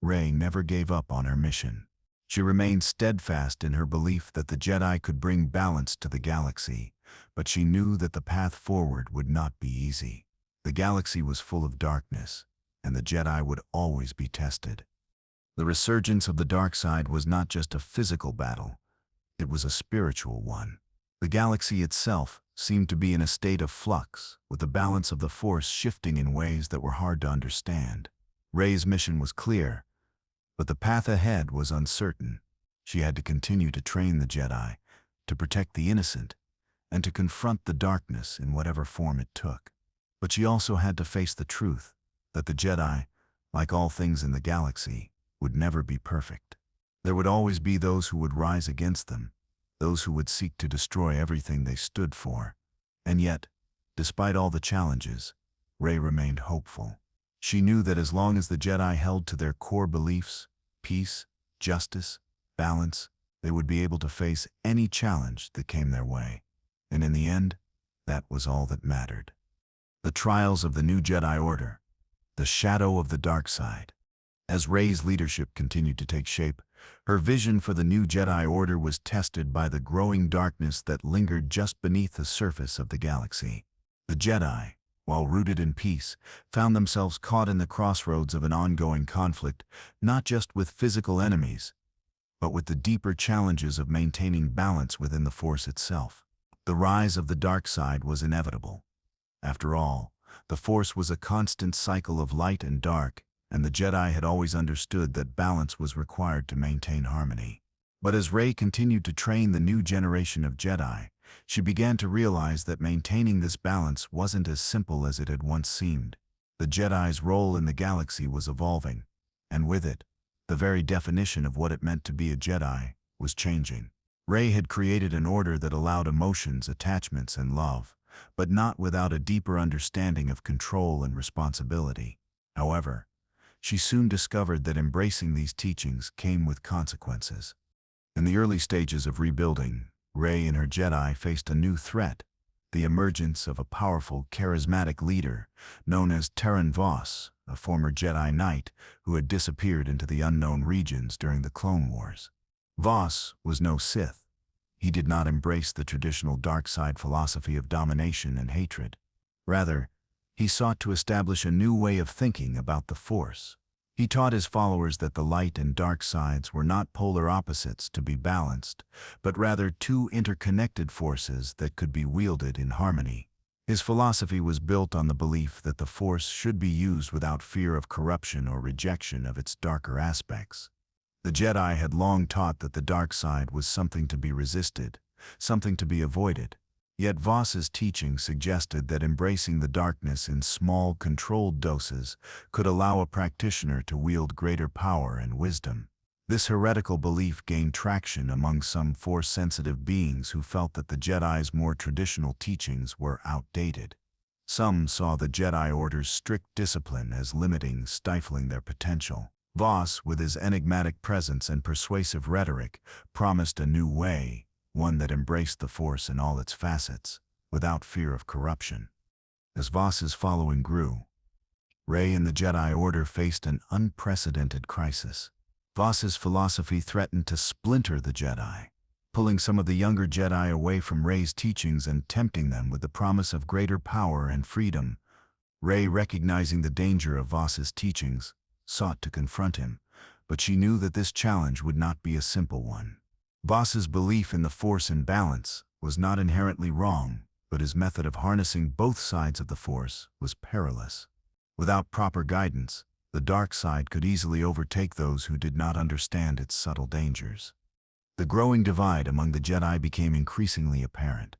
Rey never gave up on her mission. She remained steadfast in her belief that the Jedi could bring balance to the galaxy, but she knew that the path forward would not be easy. The galaxy was full of darkness, and the Jedi would always be tested. The resurgence of the dark side was not just a physical battle, it was a spiritual one. The galaxy itself seemed to be in a state of flux, with the balance of the Force shifting in ways that were hard to understand. Rey's mission was clear, but the path ahead was uncertain. She had to continue to train the Jedi, to protect the innocent, and to confront the darkness in whatever form it took. But she also had to face the truth that the Jedi, like all things in the galaxy, would never be perfect. There would always be those who would rise against them, those who would seek to destroy everything they stood for. And yet, despite all the challenges, Rey remained hopeful. She knew that as long as the Jedi held to their core beliefs, peace, justice, balance, they would be able to face any challenge that came their way. And in the end, that was all that mattered. The trials of the new Jedi Order, the shadow of the dark side. As Rey's leadership continued to take shape, her vision for the new Jedi Order was tested by the growing darkness that lingered just beneath the surface of the galaxy. The Jedi, while rooted in peace, found themselves caught in the crossroads of an ongoing conflict, not just with physical enemies, but with the deeper challenges of maintaining balance within the Force itself. The rise of the dark side was inevitable. After all, the Force was a constant cycle of light and dark, and the Jedi had always understood that balance was required to maintain harmony. But as Rey continued to train the new generation of Jedi, she began to realize that maintaining this balance wasn't as simple as it had once seemed. The Jedi's role in the galaxy was evolving, and with it, the very definition of what it meant to be a Jedi was changing. Rey had created an order that allowed emotions, attachments, and love, but not without a deeper understanding of control and responsibility. However, she soon discovered that embracing these teachings came with consequences. In the early stages of rebuilding, Rey and her Jedi faced a new threat: the emergence of a powerful, charismatic leader known as Terran Voss, a former Jedi Knight who had disappeared into the unknown regions during the Clone Wars. Voss was no Sith. He did not embrace the traditional dark side philosophy of domination and hatred. Rather, he sought to establish a new way of thinking about the Force. He taught his followers that the light and dark sides were not polar opposites to be balanced, but rather two interconnected forces that could be wielded in harmony. His philosophy was built on the belief that the Force should be used without fear of corruption or rejection of its darker aspects. The Jedi had long taught that the dark side was something to be resisted, something to be avoided. Yet Voss's teaching suggested that embracing the darkness in small, controlled doses could allow a practitioner to wield greater power and wisdom. This heretical belief gained traction among some Force-sensitive beings who felt that the Jedi's more traditional teachings were outdated. Some saw the Jedi Order's strict discipline as limiting, stifling their potential. Voss, with his enigmatic presence and persuasive rhetoric, promised a new way, one that embraced the Force in all its facets, without fear of corruption. As Voss's following grew, Rey and the Jedi Order faced an unprecedented crisis. Voss's philosophy threatened to splinter the Jedi, pulling some of the younger Jedi away from Rey's teachings and tempting them with the promise of greater power and freedom. Rey, recognizing the danger of Voss's teachings, sought to confront him, but she knew that this challenge would not be a simple one. Voss's belief in the Force in balance was not inherently wrong, but his method of harnessing both sides of the Force was perilous. Without proper guidance, the dark side could easily overtake those who did not understand its subtle dangers. The growing divide among the Jedi became increasingly apparent.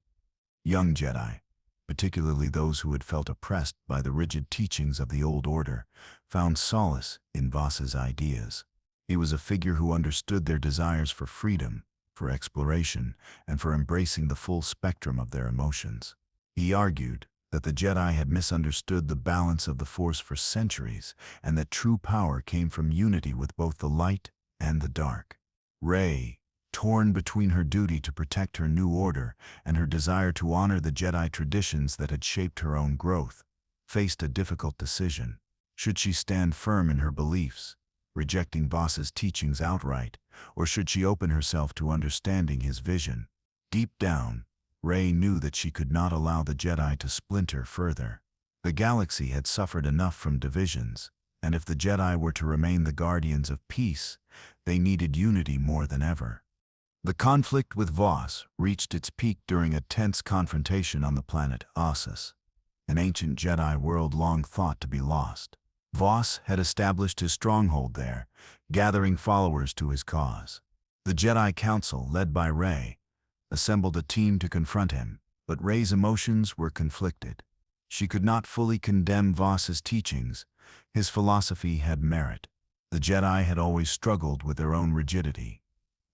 Young Jedi, particularly those who had felt oppressed by the rigid teachings of the Old Order, found solace in Voss's ideas. He was a figure who understood their desires for freedom, for exploration, and for embracing the full spectrum of their emotions. He argued that the Jedi had misunderstood the balance of the Force for centuries, and that true power came from unity with both the light and the dark. Rey, torn between her duty to protect her new order and her desire to honor the Jedi traditions that had shaped her own growth, faced a difficult decision. Should she stand firm in her beliefs, rejecting Voss's teachings outright, or should she open herself to understanding his vision? Deep down, Rey knew that she could not allow the Jedi to splinter further. The galaxy had suffered enough from divisions, and if the Jedi were to remain the guardians of peace, they needed unity more than ever. The conflict with Voss reached its peak during a tense confrontation on the planet Ossus, an ancient Jedi world long thought to be lost. Voss had established his stronghold there, gathering followers to his cause. The Jedi Council, led by Rey, assembled a team to confront him, but Rey's emotions were conflicted. She could not fully condemn Voss's teachings. His philosophy had merit. The Jedi had always struggled with their own rigidity,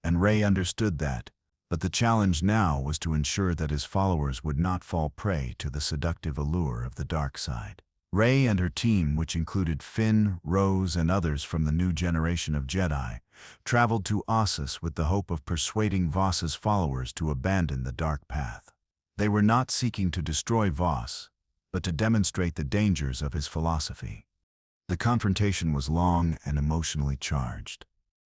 and Rey understood that, but the challenge now was to ensure that his followers would not fall prey to the seductive allure of the dark side. Rey and her team, which included Finn, Rose, and others from the new generation of Jedi, traveled to Ossus with the hope of persuading Voss's followers to abandon the dark path. They were not seeking to destroy Voss, but to demonstrate the dangers of his philosophy. The confrontation was long and emotionally charged.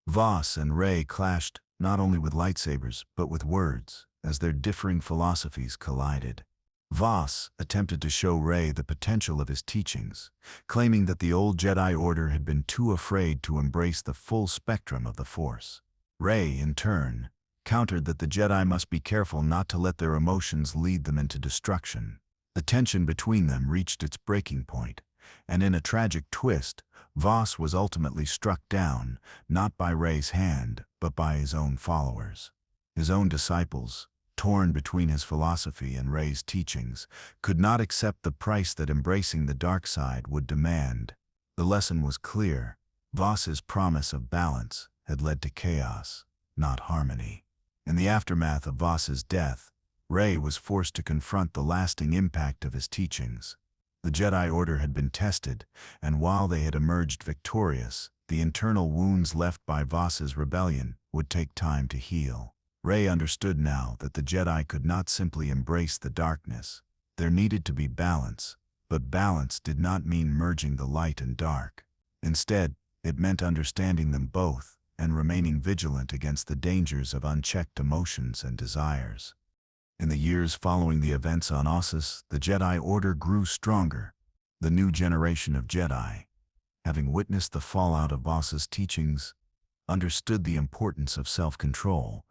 Voss and Rey clashed not only with lightsabers but with words, as their differing philosophies collided. Voss attempted to show Rey the potential of his teachings, claiming that the old Jedi Order had been too afraid to embrace the full spectrum of the Force. Rey, in turn, countered that the Jedi must be careful not to let their emotions lead them into destruction. The tension between them reached its breaking point, and in a tragic twist, Voss was ultimately struck down, not by Rey's hand, but by his own followers. His own disciples, torn between his philosophy and Rey's teachings, could not accept the price that embracing the dark side would demand. The lesson was clear. Voss's promise of balance had led to chaos, not harmony. In the aftermath of Voss's death, Rey was forced to confront the lasting impact of his teachings. The Jedi Order had been tested, and while they had emerged victorious, the internal wounds left by Voss's rebellion would take time to heal. Rey understood now that the Jedi could not simply embrace the darkness. There needed to be balance, but balance did not mean merging the light and dark. Instead, it meant understanding them both and remaining vigilant against the dangers of unchecked emotions and desires. In the years following the events on Ossus, the Jedi Order grew stronger. The new generation of Jedi, having witnessed the fallout of Voss's teachings, understood the importance of self-control,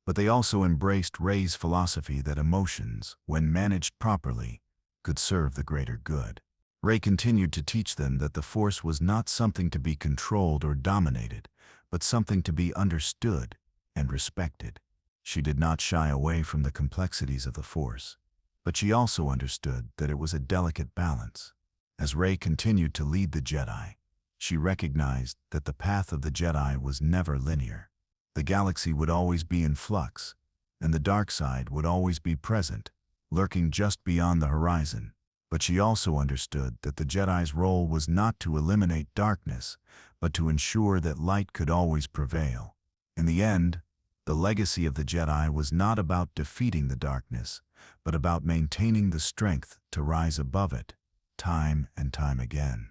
but they also embraced Rey's philosophy that emotions, when managed properly, could serve the greater good. Rey continued to teach them that the Force was not something to be controlled or dominated, but something to be understood and respected. She did not shy away from the complexities of the Force, but she also understood that it was a delicate balance. As Rey continued to lead the Jedi, she recognized that the path of the Jedi was never linear. The galaxy would always be in flux, and the dark side would always be present, lurking just beyond the horizon. But she also understood that the Jedi's role was not to eliminate darkness, but to ensure that light could always prevail. In the end, the legacy of the Jedi was not about defeating the darkness, but about maintaining the strength to rise above it, time and time again.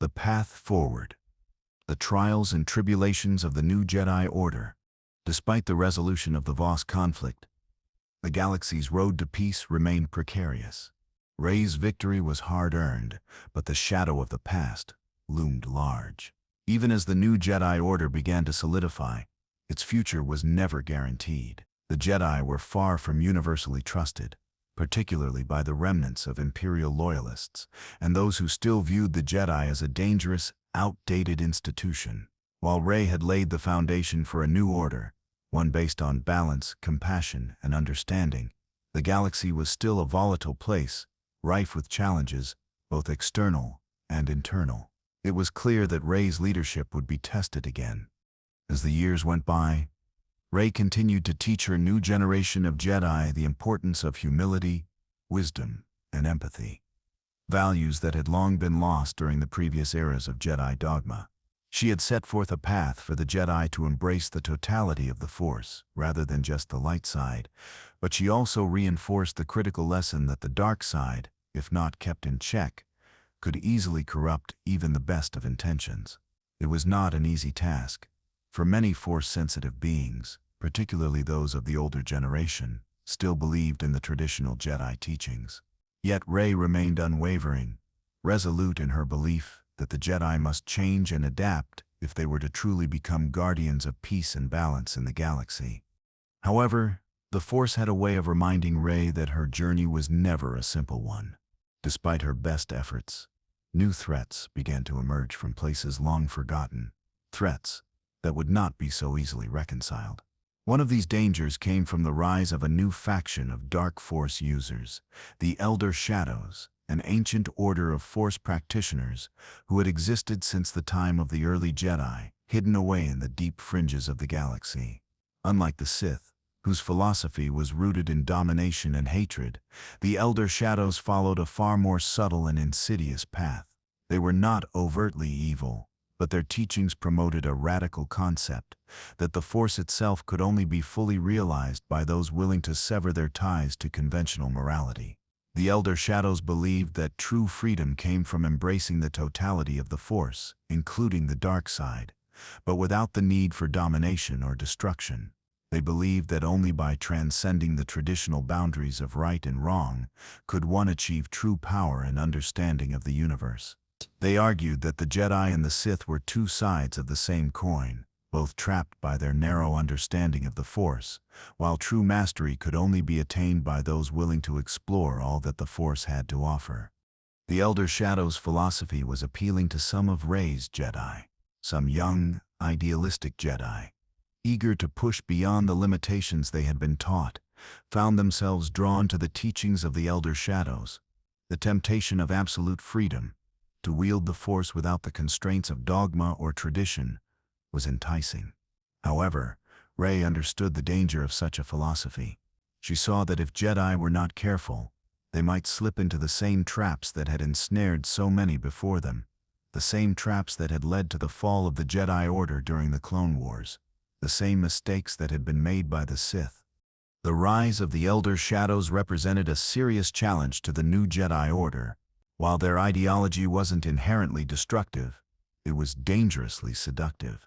The path forward. The trials and tribulations of the new Jedi Order. Despite the resolution of the Voss conflict, the galaxy's road to peace remained precarious. Rey's victory was hard-earned, but the shadow of the past loomed large. Even as the new Jedi Order began to solidify, its future was never guaranteed. The Jedi were far from universally trusted, particularly by the remnants of Imperial loyalists and those who still viewed the Jedi as a dangerous, outdated institution. While Rey had laid the foundation for a new order, one based on balance, compassion, and understanding, the galaxy was still a volatile place, rife with challenges, both external and internal. It was clear that Rey's leadership would be tested again. As the years went by, Rey continued to teach her new generation of Jedi the importance of humility, wisdom, and empathy, values that had long been lost during the previous eras of Jedi dogma. She had set forth a path for the Jedi to embrace the totality of the Force, rather than just the light side, but she also reinforced the critical lesson that the dark side, if not kept in check, could easily corrupt even the best of intentions. It was not an easy task, for many Force-sensitive beings, particularly those of the older generation, still believed in the traditional Jedi teachings. Yet Rey remained unwavering, resolute in her belief that the Jedi must change and adapt if they were to truly become guardians of peace and balance in the galaxy. However, the Force had a way of reminding Rey that her journey was never a simple one. Despite her best efforts, new threats began to emerge from places long forgotten, threats that would not be so easily reconciled. One of these dangers came from the rise of a new faction of Dark Force users, the Elder Shadows, an ancient order of Force practitioners who had existed since the time of the early Jedi, hidden away in the deep fringes of the galaxy. Unlike the Sith, whose philosophy was rooted in domination and hatred, the Elder Shadows followed a far more subtle and insidious path. They were not overtly evil, but their teachings promoted a radical concept that the Force itself could only be fully realized by those willing to sever their ties to conventional morality. The Elder Shadows believed that true freedom came from embracing the totality of the Force, including the dark side, but without the need for domination or destruction. They believed that only by transcending the traditional boundaries of right and wrong could one achieve true power and understanding of the universe. They argued that the Jedi and the Sith were two sides of the same coin, both trapped by their narrow understanding of the Force, while true mastery could only be attained by those willing to explore all that the Force had to offer. The Elder Shadows' philosophy was appealing to some of Rey's Jedi. Some young, idealistic Jedi, eager to push beyond the limitations they had been taught, found themselves drawn to the teachings of the Elder Shadows. The temptation of absolute freedom, to wield the Force without the constraints of dogma or tradition, was enticing. However, Rey understood the danger of such a philosophy. She saw that if Jedi were not careful, They might slip into the same traps that had ensnared so many before them, the same traps that had led to the fall of the Jedi Order during the Clone Wars, the same mistakes that had been made by the Sith. The rise of the Elder Shadows represented a serious challenge to the new Jedi Order. While their ideology wasn't inherently destructive, it was dangerously seductive.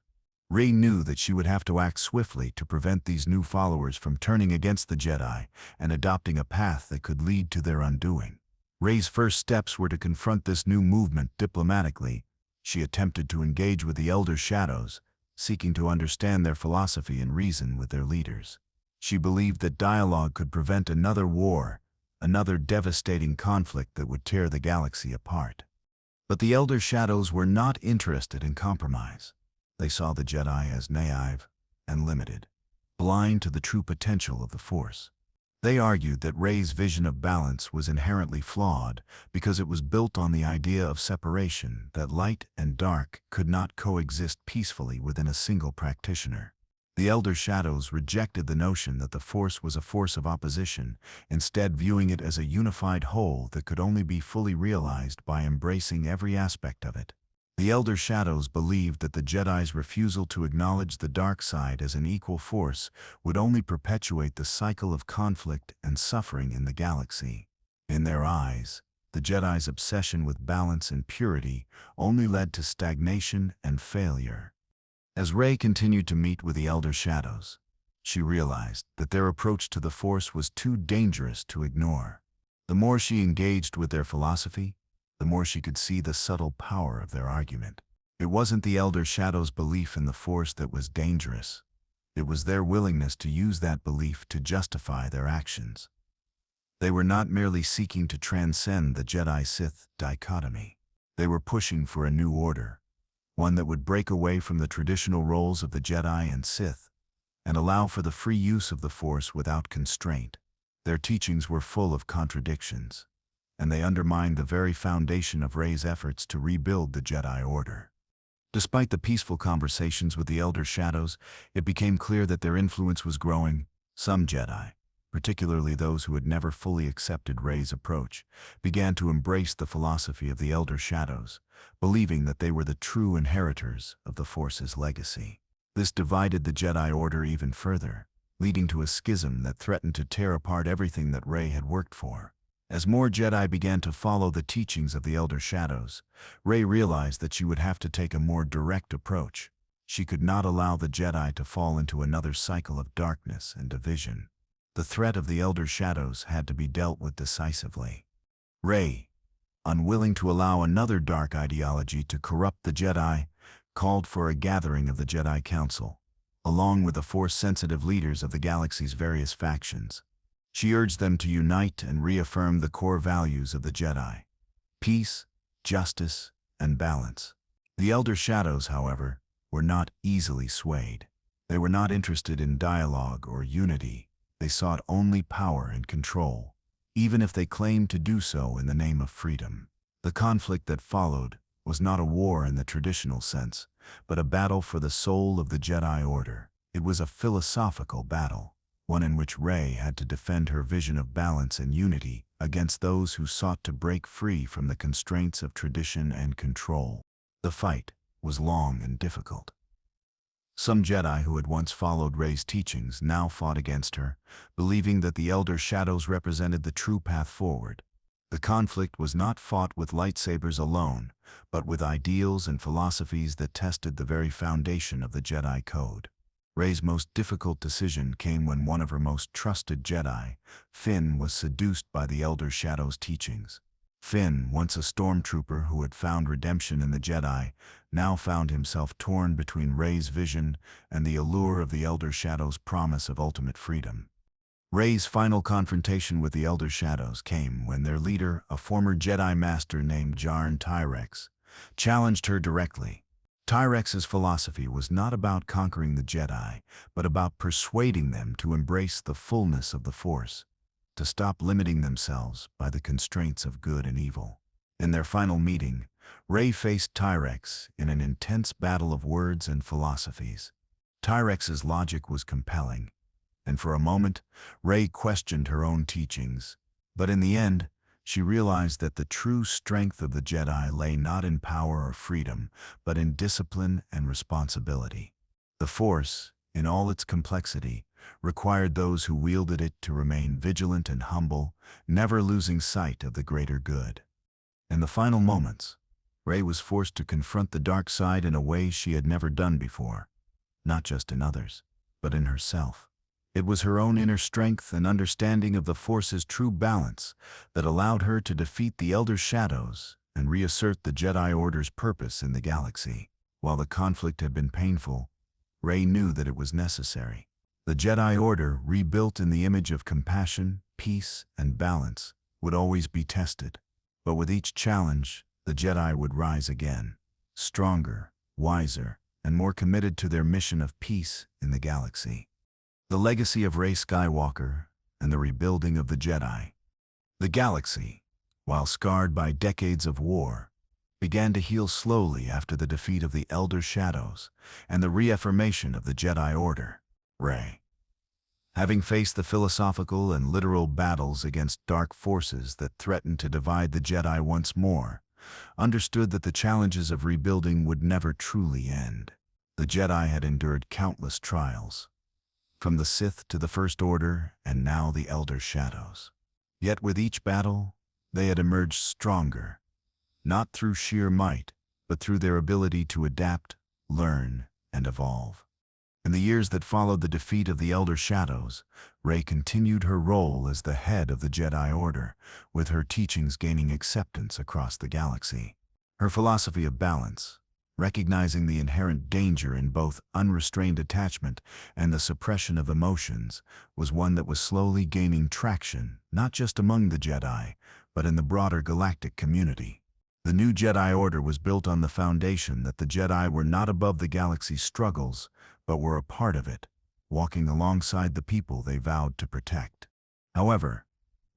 Rey knew that she would have to act swiftly to prevent these new followers from turning against the Jedi and adopting a path that could lead to their undoing. Rey's first steps were to confront this new movement diplomatically. She attempted to engage with the Elder Shadows, seeking to understand their philosophy and reason with their leaders. She believed that dialogue could prevent another war, another devastating conflict that would tear the galaxy apart. But the Elder Shadows were not interested in compromise. They saw the Jedi as naive and limited, blind to the true potential of the Force. They argued that Rey's vision of balance was inherently flawed because it was built on the idea of separation, that light and dark could not coexist peacefully within a single practitioner. The Elder Shadows rejected the notion that the Force was a force of opposition, instead viewing it as a unified whole that could only be fully realized by embracing every aspect of it. The Elder Shadows believed that the Jedi's refusal to acknowledge the dark side as an equal force would only perpetuate the cycle of conflict and suffering in the galaxy. In their eyes, the Jedi's obsession with balance and purity only led to stagnation and failure. As Rey continued to meet with the Elder Shadows, she realized that their approach to the Force was too dangerous to ignore. The more she engaged with their philosophy, the more she could see the subtle power of their argument. It wasn't the Elder Shadows' belief in the Force that was dangerous. It was their willingness to use that belief to justify their actions. They were not merely seeking to transcend the Jedi-Sith dichotomy. They were pushing for a new order, one that would break away from the traditional roles of the Jedi and Sith and allow for the free use of the Force without constraint. Their teachings were full of contradictions, and they undermined the very foundation of Rey's efforts to rebuild the Jedi Order. Despite the peaceful conversations with the Elder Shadows, it became clear that their influence was growing. Some Jedi, particularly those who had never fully accepted Rey's approach, began to embrace the philosophy of the Elder Shadows, believing that they were the true inheritors of the Force's legacy. This divided the Jedi Order even further, leading to a schism that threatened to tear apart everything that Rey had worked for. As more Jedi began to follow the teachings of the Elder Shadows, Rey realized that she would have to take a more direct approach. She could not allow the Jedi to fall into another cycle of darkness and division. The threat of the Elder Shadows had to be dealt with decisively. Rey, unwilling to allow another dark ideology to corrupt the Jedi, called for a gathering of the Jedi Council, along with the Force-sensitive leaders of the galaxy's various factions. She urged them to unite and reaffirm the core values of the Jedi: peace, justice, and balance. The Elder Shadows, however, were not easily swayed. They were not interested in dialogue or unity. They sought only power and control, even if they claimed to do so in the name of freedom. The conflict that followed was not a war in the traditional sense, but a battle for the soul of the Jedi Order. It was a philosophical battle, one in which Rey had to defend her vision of balance and unity against those who sought to break free from the constraints of tradition and control. The fight was long and difficult. Some Jedi who had once followed Rey's teachings now fought against her, believing that the Elder Shadows represented the true path forward. The conflict was not fought with lightsabers alone, but with ideals and philosophies that tested the very foundation of the Jedi Code. Rey's most difficult decision came when one of her most trusted Jedi, Finn, was seduced by the Elder Shadow's teachings. Finn, once a stormtrooper who had found redemption in the Jedi, now found himself torn between Rey's vision and the allure of the Elder Shadow's promise of ultimate freedom. Rey's final confrontation with the Elder Shadows came when their leader, a former Jedi Master named Jarn Tyrex, challenged her directly. Tyrex's philosophy was not about conquering the Jedi, but about persuading them to embrace the fullness of the Force, to stop limiting themselves by the constraints of good and evil. In their final meeting, Rey faced Tyrex in an intense battle of words and philosophies. Tyrex's logic was compelling, and for a moment, Rey questioned her own teachings. But in the end, she realized that the true strength of the Jedi lay not in power or freedom, but in discipline and responsibility. The Force, in all its complexity, required those who wielded it to remain vigilant and humble, never losing sight of the greater good. In the final moments, Rey was forced to confront the dark side in a way she had never done before, not just in others, but in herself. It was her own inner strength and understanding of the Force's true balance that allowed her to defeat the Elder Shadows and reassert the Jedi Order's purpose in the galaxy. While the conflict had been painful, Rey knew that it was necessary. The Jedi Order, rebuilt in the image of compassion, peace, and balance, would always be tested. But with each challenge, the Jedi would rise again, stronger, wiser, and more committed to their mission of peace in the galaxy. The legacy of Rey Skywalker and the rebuilding of the Jedi. The galaxy, while scarred by decades of war, began to heal slowly after the defeat of the Elder Shadows and the reaffirmation of the Jedi Order. Rey, having faced the philosophical and literal battles against dark forces that threatened to divide the Jedi once more, understood that the challenges of rebuilding would never truly end. The Jedi had endured countless trials, from the Sith to the First Order and now the Elder Shadows. Yet with each battle, they had emerged stronger, not through sheer might, but through their ability to adapt, learn, and evolve. In the years that followed the defeat of the Elder Shadows, Rey continued her role as the head of the Jedi Order, with her teachings gaining acceptance across the galaxy. Her philosophy of balance, recognizing the inherent danger in both unrestrained attachment and the suppression of emotions, was one that was slowly gaining traction, not just among the Jedi, but in the broader galactic community. The new Jedi Order was built on the foundation that the Jedi were not above the galaxy's struggles, but were a part of it, walking alongside the people they vowed to protect. However,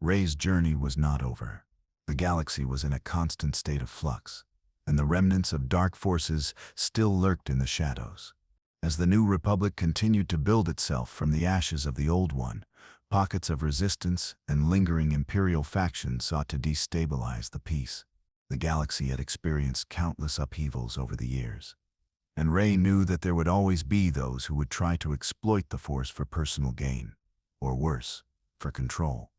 Rey's journey was not over. The galaxy was in a constant state of flux, and the remnants of dark forces still lurked in the shadows. As the new Republic continued to build itself from the ashes of the old one, pockets of resistance and lingering Imperial factions sought to destabilize the peace. The galaxy had experienced countless upheavals over the years, and Rey knew that there would always be those who would try to exploit the Force for personal gain, or worse, for control.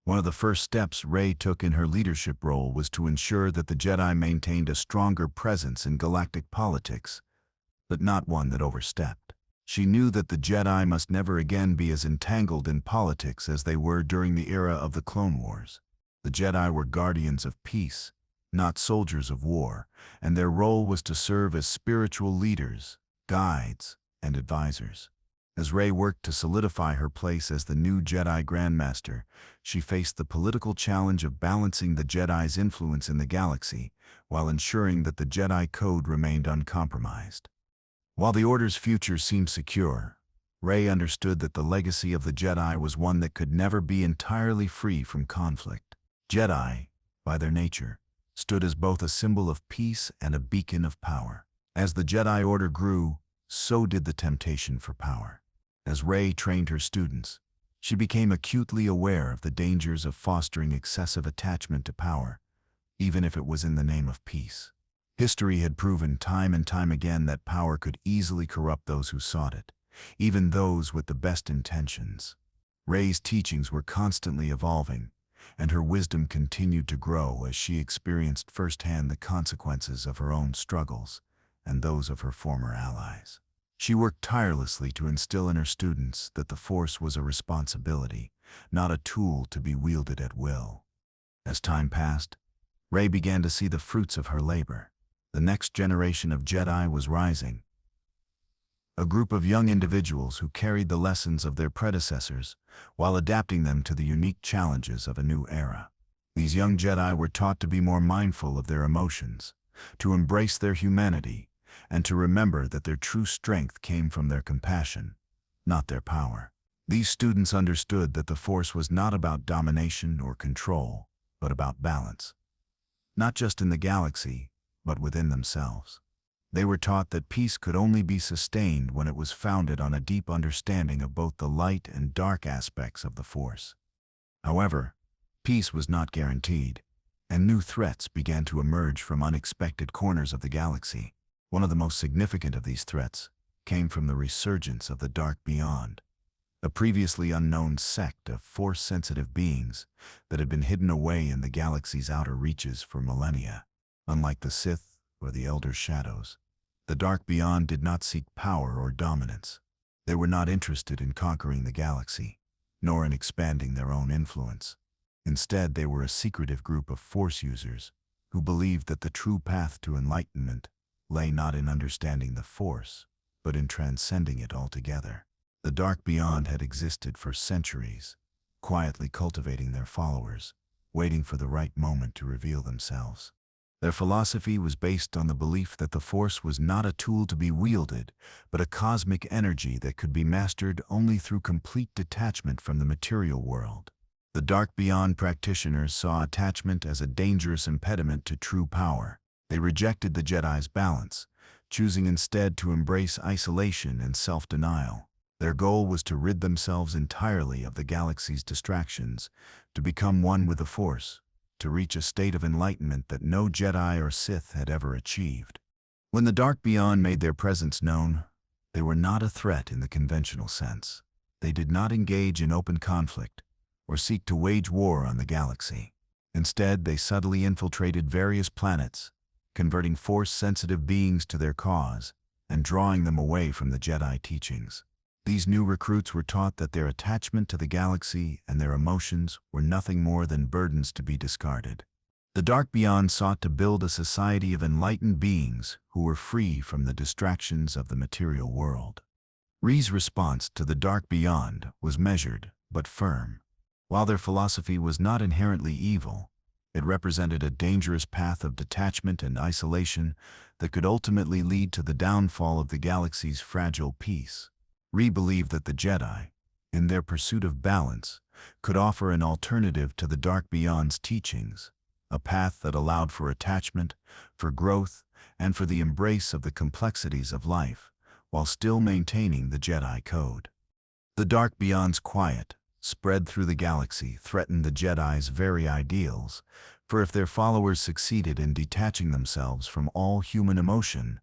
One of the first steps Rey took in her leadership role was to ensure that the Jedi maintained a stronger presence in galactic politics, but not one that overstepped. She knew that the Jedi must never again be as entangled in politics as they were during the era of the Clone Wars. The Jedi were guardians of peace, not soldiers of war, and their role was to serve as spiritual leaders, guides, and advisors. As Rey worked to solidify her place as the new Jedi Grandmaster, she faced the political challenge of balancing the Jedi's influence in the galaxy while ensuring that the Jedi Code remained uncompromised. While the Order's future seemed secure, Rey understood that the legacy of the Jedi was one that could never be entirely free from conflict. Jedi, by their nature, stood as both a symbol of peace and a beacon of power. As the Jedi Order grew, so did the temptation for power. As Rey trained her students, she became acutely aware of the dangers of fostering excessive attachment to power, even if it was in the name of peace. History had proven time and time again that power could easily corrupt those who sought it, even those with the best intentions. Rey's teachings were constantly evolving, and her wisdom continued to grow as she experienced firsthand the consequences of her own struggles and those of her former allies. She worked tirelessly to instill in her students that the Force was a responsibility, not a tool to be wielded at will. As time passed, Rey began to see the fruits of her labor. The next generation of Jedi was rising, a group of young individuals who carried the lessons of their predecessors while adapting them to the unique challenges of a new era. These young Jedi were taught to be more mindful of their emotions, to embrace their humanity, and to remember that their true strength came from their compassion, not their power. These students understood that the Force was not about domination or control, but about balance, not just in the galaxy, but within themselves. They were taught that peace could only be sustained when it was founded on a deep understanding of both the light and dark aspects of the Force. However, Peace was not guaranteed, and new threats began to emerge from unexpected corners of the galaxy. One of the most significant of these threats came from the resurgence of the Dark Beyond, a previously unknown sect of Force-sensitive beings that had been hidden away in the galaxy's outer reaches for millennia. Unlike the Sith or the Elder Shadows, the Dark Beyond did not seek power or dominance. They were not interested in conquering the galaxy, nor in expanding their own influence. Instead, they were a secretive group of Force users who believed that the true path to enlightenment lay not in understanding the Force, but in transcending it altogether. The Dark Beyond had existed for centuries, quietly cultivating their followers, waiting for the right moment to reveal themselves. Their philosophy was based on the belief that the Force was not a tool to be wielded, but a cosmic energy that could be mastered only through complete detachment from the material world. The Dark Beyond practitioners saw attachment as a dangerous impediment to true power. They rejected the Jedi's balance, choosing instead to embrace isolation and self-denial. Their goal was to rid themselves entirely of the galaxy's distractions, to become one with the Force, to reach a state of enlightenment that no Jedi or Sith had ever achieved. When the Dark Beyond made their presence known, they were not a threat in the conventional sense. They did not engage in open conflict or seek to wage war on the galaxy. Instead, they subtly infiltrated various planets, converting Force-sensitive beings to their cause and drawing them away from the Jedi teachings. These new recruits were taught that their attachment to the galaxy and their emotions were nothing more than burdens to be discarded. The Dark Beyond sought to build a society of enlightened beings who were free from the distractions of the material world. Rey's response to the Dark Beyond was measured but firm. While their philosophy was not inherently evil, it represented a dangerous path of detachment and isolation that could ultimately lead to the downfall of the galaxy's fragile peace. Rey believed that the Jedi, in their pursuit of balance, could offer an alternative to the Dark Beyond's teachings, a path that allowed for attachment, for growth, and for the embrace of the complexities of life, while still maintaining the Jedi code. The Dark Beyond's quiet, spread through the galaxy, threatened the Jedi's very ideals, for if their followers succeeded in detaching themselves from all human emotion,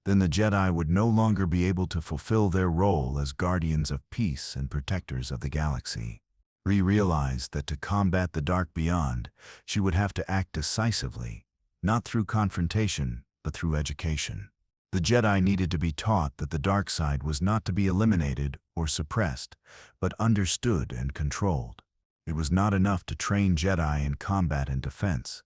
then the Jedi would no longer be able to fulfill their role as guardians of peace and protectors of the galaxy. Rey realized that to combat the Dark Beyond, she would have to act decisively, not through confrontation, but through education. The Jedi needed to be taught that the dark side was not to be eliminated or suppressed, but understood and controlled. It was not enough to train Jedi in combat and defense.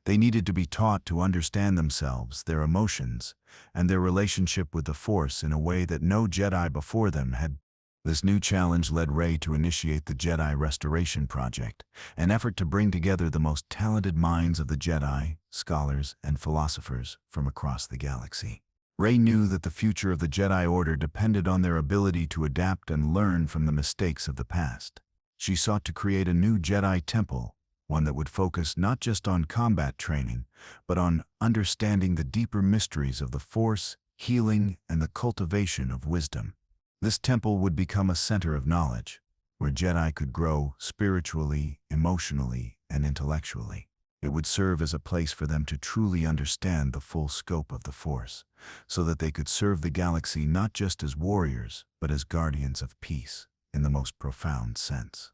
They needed to be taught to understand themselves, their emotions, and their relationship with the Force in a way that no Jedi before them had. This new challenge led Rey to initiate the Jedi Restoration Project, an effort to bring together the most talented minds of the Jedi, scholars, and philosophers from across the galaxy. Rey knew that the future of the Jedi Order depended on their ability to adapt and learn from the mistakes of the past. She sought to create a new Jedi temple, one that would focus not just on combat training, but on understanding the deeper mysteries of the Force, healing, and the cultivation of wisdom. This temple would become a center of knowledge, where Jedi could grow spiritually, emotionally, and intellectually. It would serve as a place for them to truly understand the full scope of the Force, so that they could serve the galaxy not just as warriors, but as guardians of peace, in the most profound sense.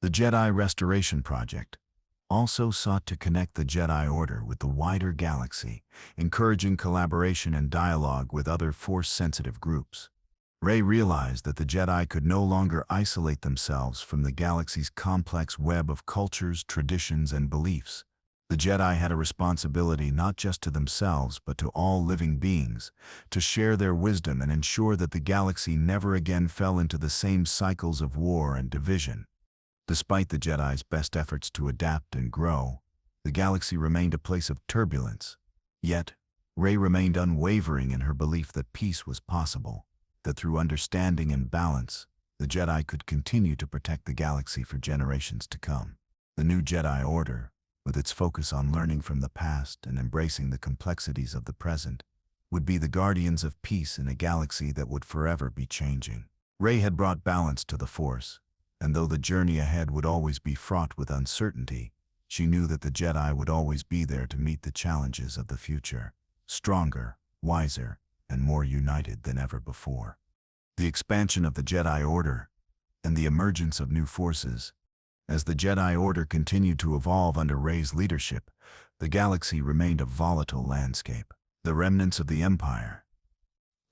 The Jedi Restoration Project also sought to connect the Jedi Order with the wider galaxy, encouraging collaboration and dialogue with other Force-sensitive groups. Rey realized that the Jedi could no longer isolate themselves from the galaxy's complex web of cultures, traditions, and beliefs. The Jedi had a responsibility not just to themselves but to all living beings, to share their wisdom and ensure that the galaxy never again fell into the same cycles of war and division. Despite the Jedi's best efforts to adapt and grow, the galaxy remained a place of turbulence. Yet, Rey remained unwavering in her belief that peace was possible, that through understanding and balance, the Jedi could continue to protect the galaxy for generations to come. The new Jedi Order, with its focus on learning from the past and embracing the complexities of the present, would be the guardians of peace in a galaxy that would forever be changing. Rey had brought balance to the Force, And though the journey ahead would always be fraught with uncertainty, she knew that the Jedi would always be there to meet the challenges of the future, stronger, wiser, and more united than ever before. The expansion of the Jedi Order and the emergence of new forces. As the Jedi Order continued to evolve under Rey's leadership, the galaxy remained a volatile landscape. The remnants of the Empire,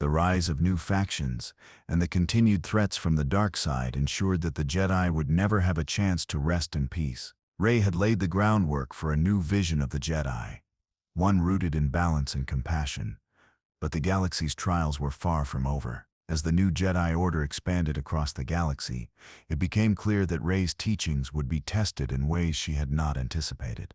the rise of new factions, and the continued threats from the dark side ensured that the Jedi would never have a chance to rest in peace. Rey had laid the groundwork for a new vision of the Jedi, one rooted in balance and compassion. But the galaxy's trials were far from over. As the new Jedi Order expanded across the galaxy, it became clear that Rey's teachings would be tested in ways she had not anticipated.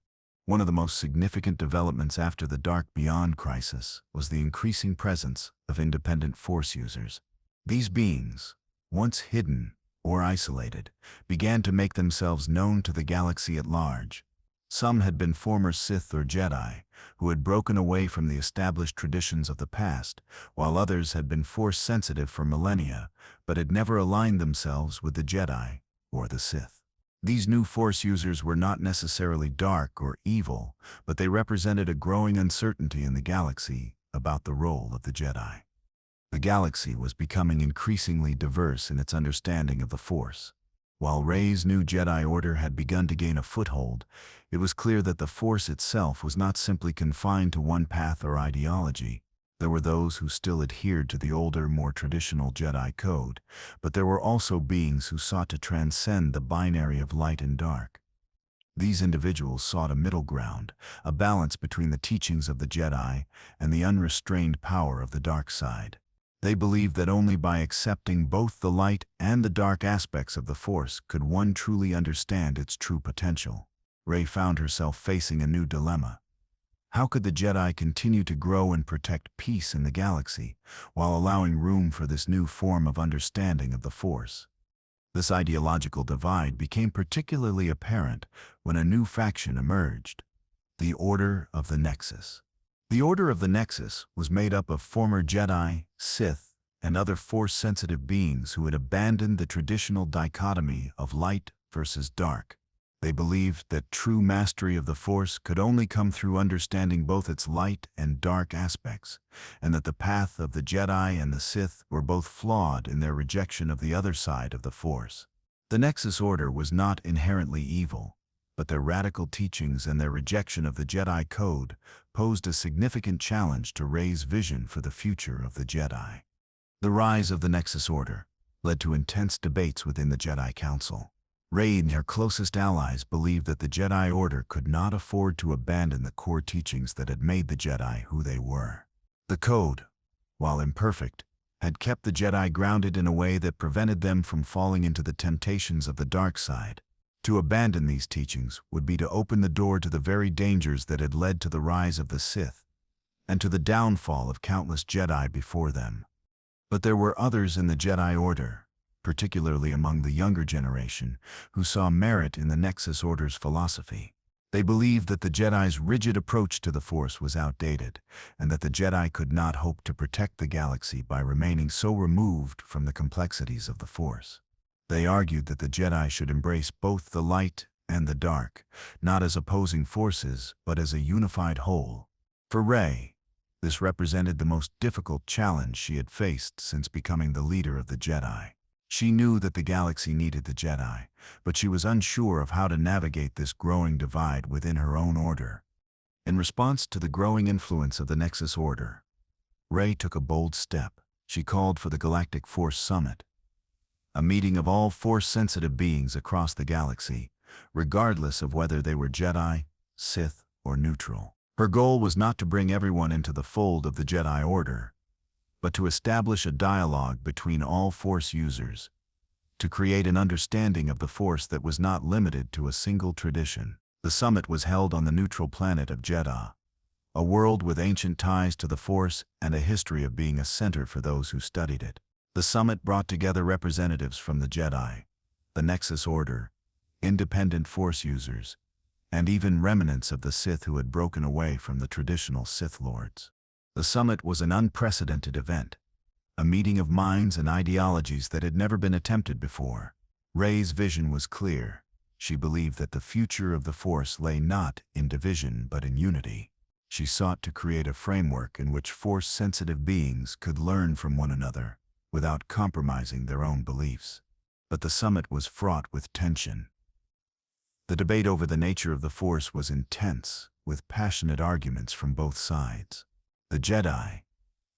One of the most significant developments after the Dark Beyond crisis was the increasing presence of independent Force users. These beings, once hidden or isolated, began to make themselves known to the galaxy at large. Some had been former Sith or Jedi, who had broken away from the established traditions of the past, while others had been Force-sensitive for millennia, but had never aligned themselves with the Jedi or the Sith. These new Force users were not necessarily dark or evil, but they represented a growing uncertainty in the galaxy about the role of the Jedi. The galaxy was becoming increasingly diverse in its understanding of the Force. While Rey's new Jedi Order had begun to gain a foothold, it was clear that the Force itself was not simply confined to one path or ideology. There were those who still adhered to the older, more traditional Jedi code, but there were also beings who sought to transcend the binary of light and dark. These individuals sought a middle ground, a balance between the teachings of the Jedi and the unrestrained power of the dark side. They believed that only by accepting both the light and the dark aspects of the Force could one truly understand its true potential. Rey found herself facing a new dilemma. How could the Jedi continue to grow and protect peace in the galaxy, while allowing room for this new form of understanding of the Force? This ideological divide became particularly apparent when a new faction emerged: the Order of the Nexus. The Order of the Nexus was made up of former Jedi, Sith, and other Force-sensitive beings who had abandoned the traditional dichotomy of light versus dark. They believed that true mastery of the Force could only come through understanding both its light and dark aspects, and that the path of the Jedi and the Sith were both flawed in their rejection of the other side of the Force. The Nexus Order was not inherently evil, but their radical teachings and their rejection of the Jedi Code posed a significant challenge to Rey's vision for the future of the Jedi. The rise of the Nexus Order led to intense debates within the Jedi Council. Rey and her closest allies believed that the Jedi Order could not afford to abandon the core teachings that had made the Jedi who they were. The Code, while imperfect, had kept the Jedi grounded in a way that prevented them from falling into the temptations of the dark side. To abandon these teachings would be to open the door to the very dangers that had led to the rise of the Sith, and to the downfall of countless Jedi before them. But there were others in the Jedi Order, particularly among the younger generation, who saw merit in the Nexus Order's philosophy. They believed that the Jedi's rigid approach to the Force was outdated, and that the Jedi could not hope to protect the galaxy by remaining so removed from the complexities of the Force. They argued that the Jedi should embrace both the light and the dark, not as opposing forces, but as a unified whole. For Rey, this represented the most difficult challenge she had faced since becoming the leader of the Jedi. She knew that the galaxy needed the Jedi, but she was unsure of how to navigate this growing divide within her own order. In response to the growing influence of the Nexus Order, Rey took a bold step. She called for the Galactic Force Summit, a meeting of all Force-sensitive beings across the galaxy, regardless of whether they were Jedi, Sith, or neutral. Her goal was not to bring everyone into the fold of the Jedi Order, but to establish a dialogue between all Force users, to create an understanding of the Force that was not limited to a single tradition. The summit was held on the neutral planet of Jeddah, a world with ancient ties to the Force and a history of being a center for those who studied it. The summit brought together representatives from the Jedi, the Nexus Order, independent Force users, and even remnants of the Sith who had broken away from the traditional Sith Lords. The summit was an unprecedented event, a meeting of minds and ideologies that had never been attempted before. Rey's vision was clear. She believed that the future of the Force lay not in division but in unity. She sought to create a framework in which Force-sensitive beings could learn from one another without compromising their own beliefs. But the summit was fraught with tension. The debate over the nature of the Force was intense, with passionate arguments from both sides. The Jedi,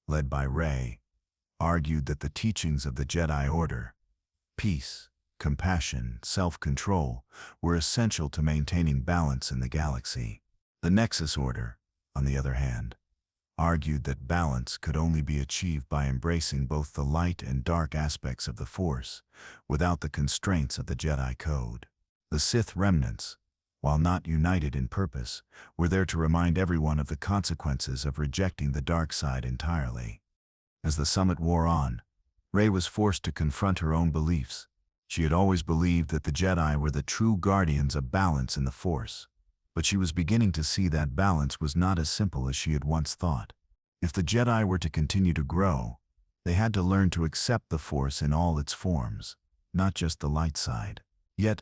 led by Rey, argued that the teachings of the Jedi Order, peace, compassion, self-control, were essential to maintaining balance in the galaxy. The Nexus Order, on the other hand, argued that balance could only be achieved by embracing both the light and dark aspects of the Force, without the constraints of the Jedi Code. The Sith remnants, while not united in purpose, were there to remind everyone of the consequences of rejecting the dark side entirely. As the summit wore on, Rey was forced to confront her own beliefs. She had always believed that the Jedi were the true guardians of balance in the Force, but she was beginning to see that balance was not as simple as she had once thought. If the Jedi were to continue to grow, they had to learn to accept the Force in all its forms, not just the light side. Yet,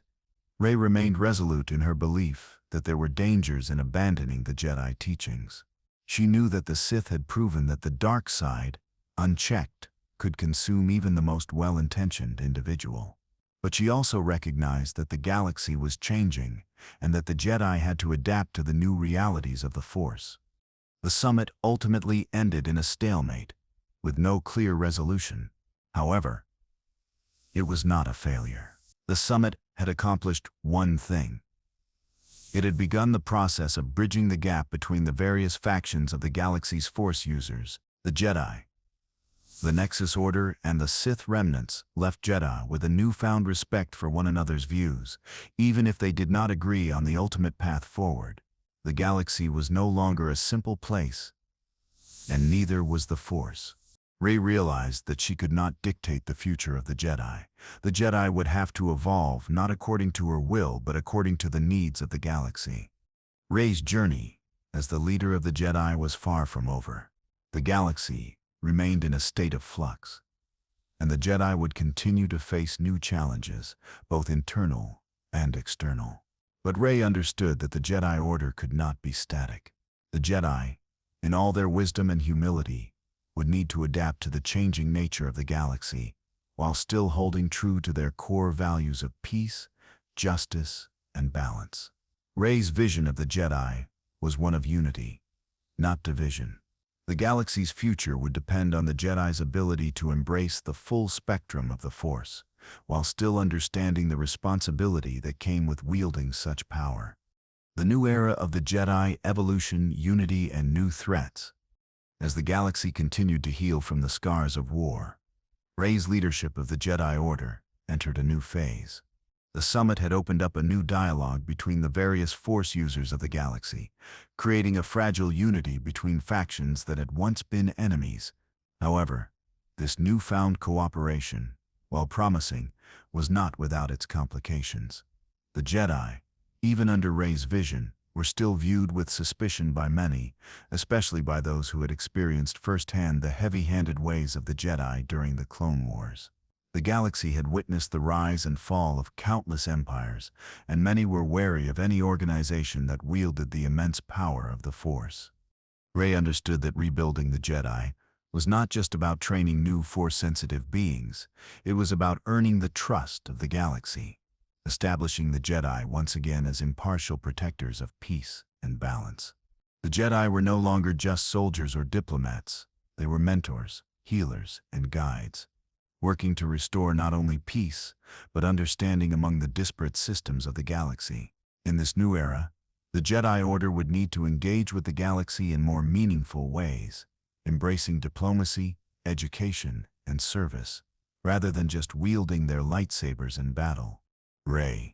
Rey remained resolute in her belief that there were dangers in abandoning the Jedi teachings. She knew that the Sith had proven that the dark side, unchecked, could consume even the most well-intentioned individual. But she also recognized that the galaxy was changing and that the Jedi had to adapt to the new realities of the Force. The summit ultimately ended in a stalemate, with no clear resolution. However, it was not a failure. The summit had accomplished one thing. It had begun the process of bridging the gap between the various factions of the galaxy's Force users. The Jedi, the Nexus Order, and the Sith remnants left Jedha with a newfound respect for one another's views, even if they did not agree on the ultimate path forward. The galaxy was no longer a simple place, and neither was the Force. Rey realized that she could not dictate the future of the Jedi. The Jedi would have to evolve not according to her will but according to the needs of the galaxy. Rey's journey as the leader of the Jedi was far from over. The galaxy remained in a state of flux, and the Jedi would continue to face new challenges, both internal and external. But Rey understood that the Jedi Order could not be static. The Jedi, in all their wisdom and humility, would need to adapt to the changing nature of the galaxy, while still holding true to their core values of peace, justice, and balance. Rey's vision of the Jedi was one of unity, not division. The galaxy's future would depend on the Jedi's ability to embrace the full spectrum of the Force, while still understanding the responsibility that came with wielding such power. The new era of the Jedi: evolution, unity, and new threats. As the galaxy continued to heal from the scars of war, Rey's leadership of the Jedi Order entered a new phase. The summit had opened up a new dialogue between the various Force users of the galaxy, creating a fragile unity between factions that had once been enemies. However, this newfound cooperation, while promising, was not without its complications. The Jedi, even under Rey's vision, were still viewed with suspicion by many, especially by those who had experienced firsthand the heavy-handed ways of the Jedi during the Clone Wars. The galaxy had witnessed the rise and fall of countless empires, and many were wary of any organization that wielded the immense power of the Force. Rey understood that rebuilding the Jedi was not just about training new Force-sensitive beings, it was about earning the trust of the galaxy, establishing the Jedi once again as impartial protectors of peace and balance. The Jedi were no longer just soldiers or diplomats, they were mentors, healers, and guides, working to restore not only peace, but understanding among the disparate systems of the galaxy. In this new era, the Jedi Order would need to engage with the galaxy in more meaningful ways, embracing diplomacy, education, and service, rather than just wielding their lightsabers in battle. Rey,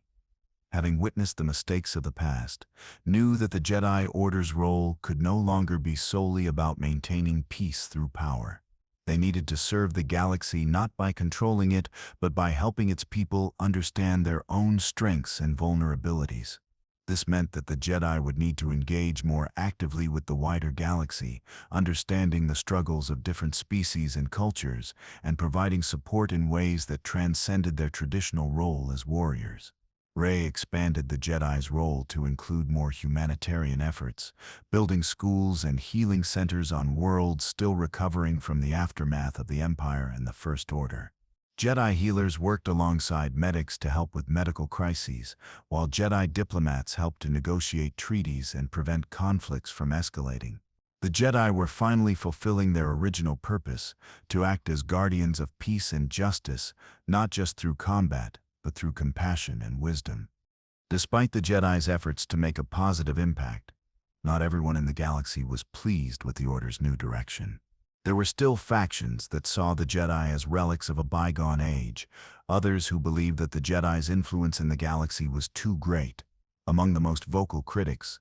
having witnessed the mistakes of the past, knew that the Jedi Order's role could no longer be solely about maintaining peace through power. They needed to serve the galaxy not by controlling it, but by helping its people understand their own strengths and vulnerabilities. The This meant that the Jedi would need to engage more actively with the wider galaxy, understanding the struggles of different species and cultures, and providing support in ways that transcended their traditional role as warriors. Rey expanded the Jedi's role to include more humanitarian efforts, building schools and healing centers on worlds still recovering from the aftermath of the Empire and the First Order. Jedi healers worked alongside medics to help with medical crises, while Jedi diplomats helped to negotiate treaties and prevent conflicts from escalating. The Jedi were finally fulfilling their original purpose, to act as guardians of peace and justice, not just through combat, but through compassion and wisdom. Despite the Jedi's efforts to make a positive impact, not everyone in the galaxy was pleased with the Order's new direction. There were still factions that saw the Jedi as relics of a bygone age, others who believed that the Jedi's influence in the galaxy was too great. Among the most vocal critics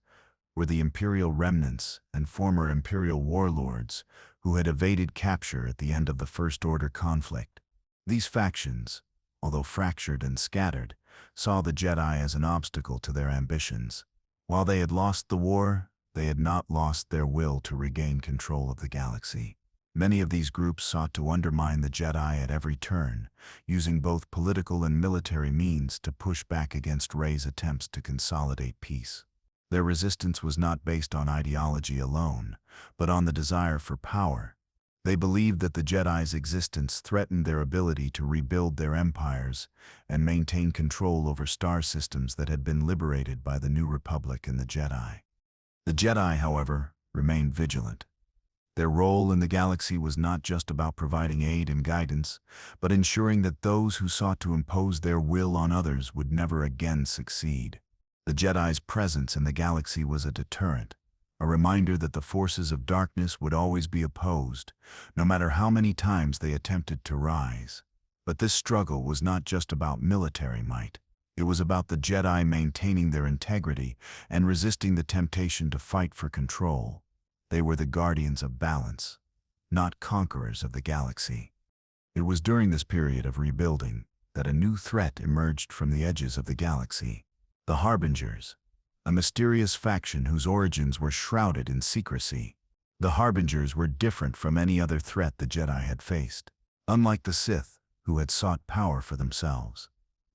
were the Imperial remnants and former Imperial warlords who had evaded capture at the end of the First Order conflict. These factions, although fractured and scattered, saw the Jedi as an obstacle to their ambitions. While they had lost the war, they had not lost their will to regain control of the galaxy. Many of these groups sought to undermine the Jedi at every turn, using both political and military means to push back against Rey's attempts to consolidate peace. Their resistance was not based on ideology alone, but on the desire for power. They believed that the Jedi's existence threatened their ability to rebuild their empires and maintain control over star systems that had been liberated by the New Republic and the Jedi. The Jedi, however, remained vigilant. Their role in the galaxy was not just about providing aid and guidance, but ensuring that those who sought to impose their will on others would never again succeed. The Jedi's presence in the galaxy was a deterrent, a reminder that the forces of darkness would always be opposed, no matter how many times they attempted to rise. But this struggle was not just about military might. It was about the Jedi maintaining their integrity and resisting the temptation to fight for control. They were the guardians of balance, not conquerors of the galaxy. It was during this period of rebuilding that a new threat emerged from the edges of the galaxy. The Harbingers, a mysterious faction whose origins were shrouded in secrecy. The Harbingers were different from any other threat the Jedi had faced. Unlike the Sith, who had sought power for themselves,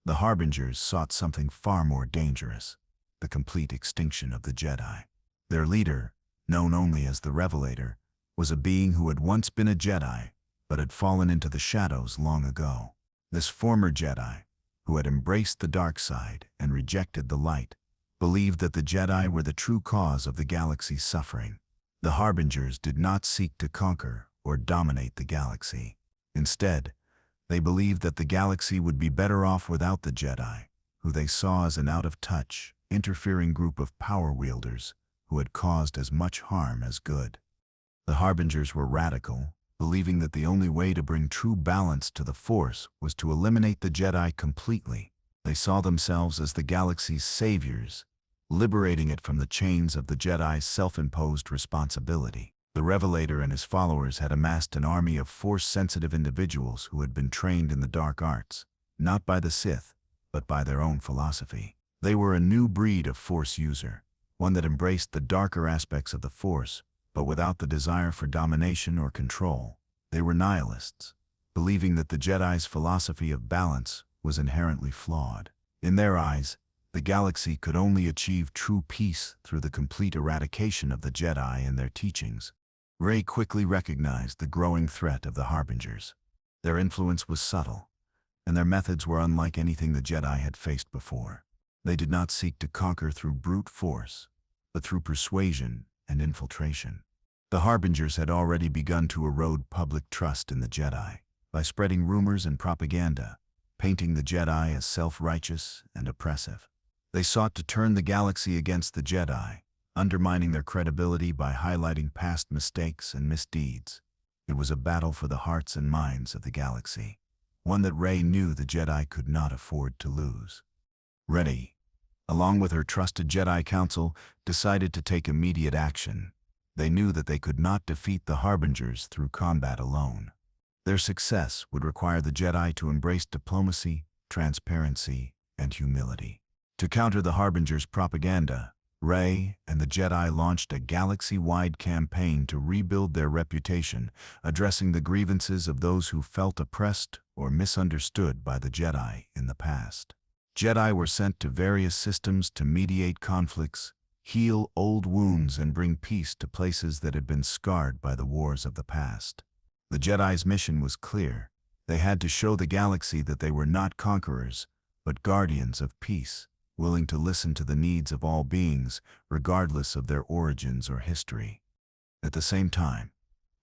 the Harbingers sought something far more dangerous: the complete extinction of the Jedi. Their leader, known only as the Revelator, was a being who had once been a Jedi, but had fallen into the shadows long ago. This former Jedi, who had embraced the dark side and rejected the light, believed that the Jedi were the true cause of the galaxy's suffering. The Harbingers did not seek to conquer or dominate the galaxy. Instead, they believed that the galaxy would be better off without the Jedi, who they saw as an out-of-touch, interfering group of power wielders who had caused as much harm as good. The Harbingers were radical, believing that the only way to bring true balance to the Force was to eliminate the Jedi completely. They saw themselves as the galaxy's saviors, liberating it from the chains of the Jedi's self-imposed responsibility. The Revelator and his followers had amassed an army of Force-sensitive individuals who had been trained in the dark arts, not by the Sith, but by their own philosophy. They were a new breed of Force user, one that embraced the darker aspects of the Force, but without the desire for domination or control. They were nihilists, believing that the Jedi's philosophy of balance was inherently flawed. In their eyes, the galaxy could only achieve true peace through the complete eradication of the Jedi and their teachings. Rey quickly recognized the growing threat of the Harbingers. Their influence was subtle, and their methods were unlike anything the Jedi had faced before. They did not seek to conquer through brute force, but through persuasion and infiltration. The Harbingers had already begun to erode public trust in the Jedi by spreading rumors and propaganda, painting the Jedi as self-righteous and oppressive. They sought to turn the galaxy against the Jedi, undermining their credibility by highlighting past mistakes and misdeeds. It was a battle for the hearts and minds of the galaxy, one that Rey knew the Jedi could not afford to lose. Rey, along with her trusted Jedi Council, decided to take immediate action. They knew that they could not defeat the Harbingers through combat alone. Their success would require the Jedi to embrace diplomacy, transparency, and humility. To counter the Harbinger's propaganda, Rey and the Jedi launched a galaxy-wide campaign to rebuild their reputation, addressing the grievances of those who felt oppressed or misunderstood by the Jedi in the past. Jedi were sent to various systems to mediate conflicts, heal old wounds, and bring peace to places that had been scarred by the wars of the past. The Jedi's mission was clear. They had to show the galaxy that they were not conquerors, but guardians of peace, willing to listen to the needs of all beings, regardless of their origins or history. At the same time,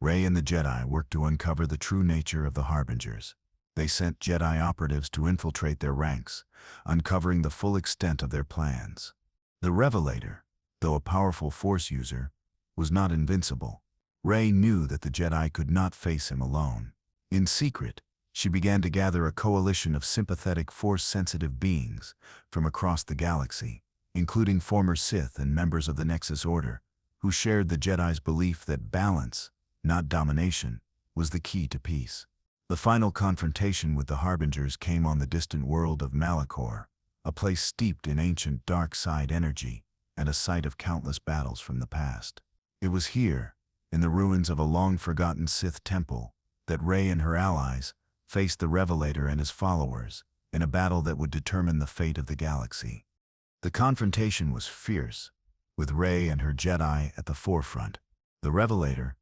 Rey and the Jedi worked to uncover the true nature of the Harbingers. They sent Jedi operatives to infiltrate their ranks, uncovering the full extent of their plans. The Revelator, though a powerful Force user, was not invincible. Rey knew that the Jedi could not face him alone. In secret, she began to gather a coalition of sympathetic Force-sensitive beings from across the galaxy, including former Sith and members of the Nexus Order, who shared the Jedi's belief that balance, not domination, was the key to peace. The final confrontation with the Harbingers came on the distant world of Malachor, a place steeped in ancient dark side energy and a site of countless battles from the past. It was here, in the ruins of a long-forgotten Sith temple, that Rey and her allies faced the Revelator and his followers in a battle that would determine the fate of the galaxy. The confrontation was fierce, with Rey and her Jedi at the forefront. The Revelator,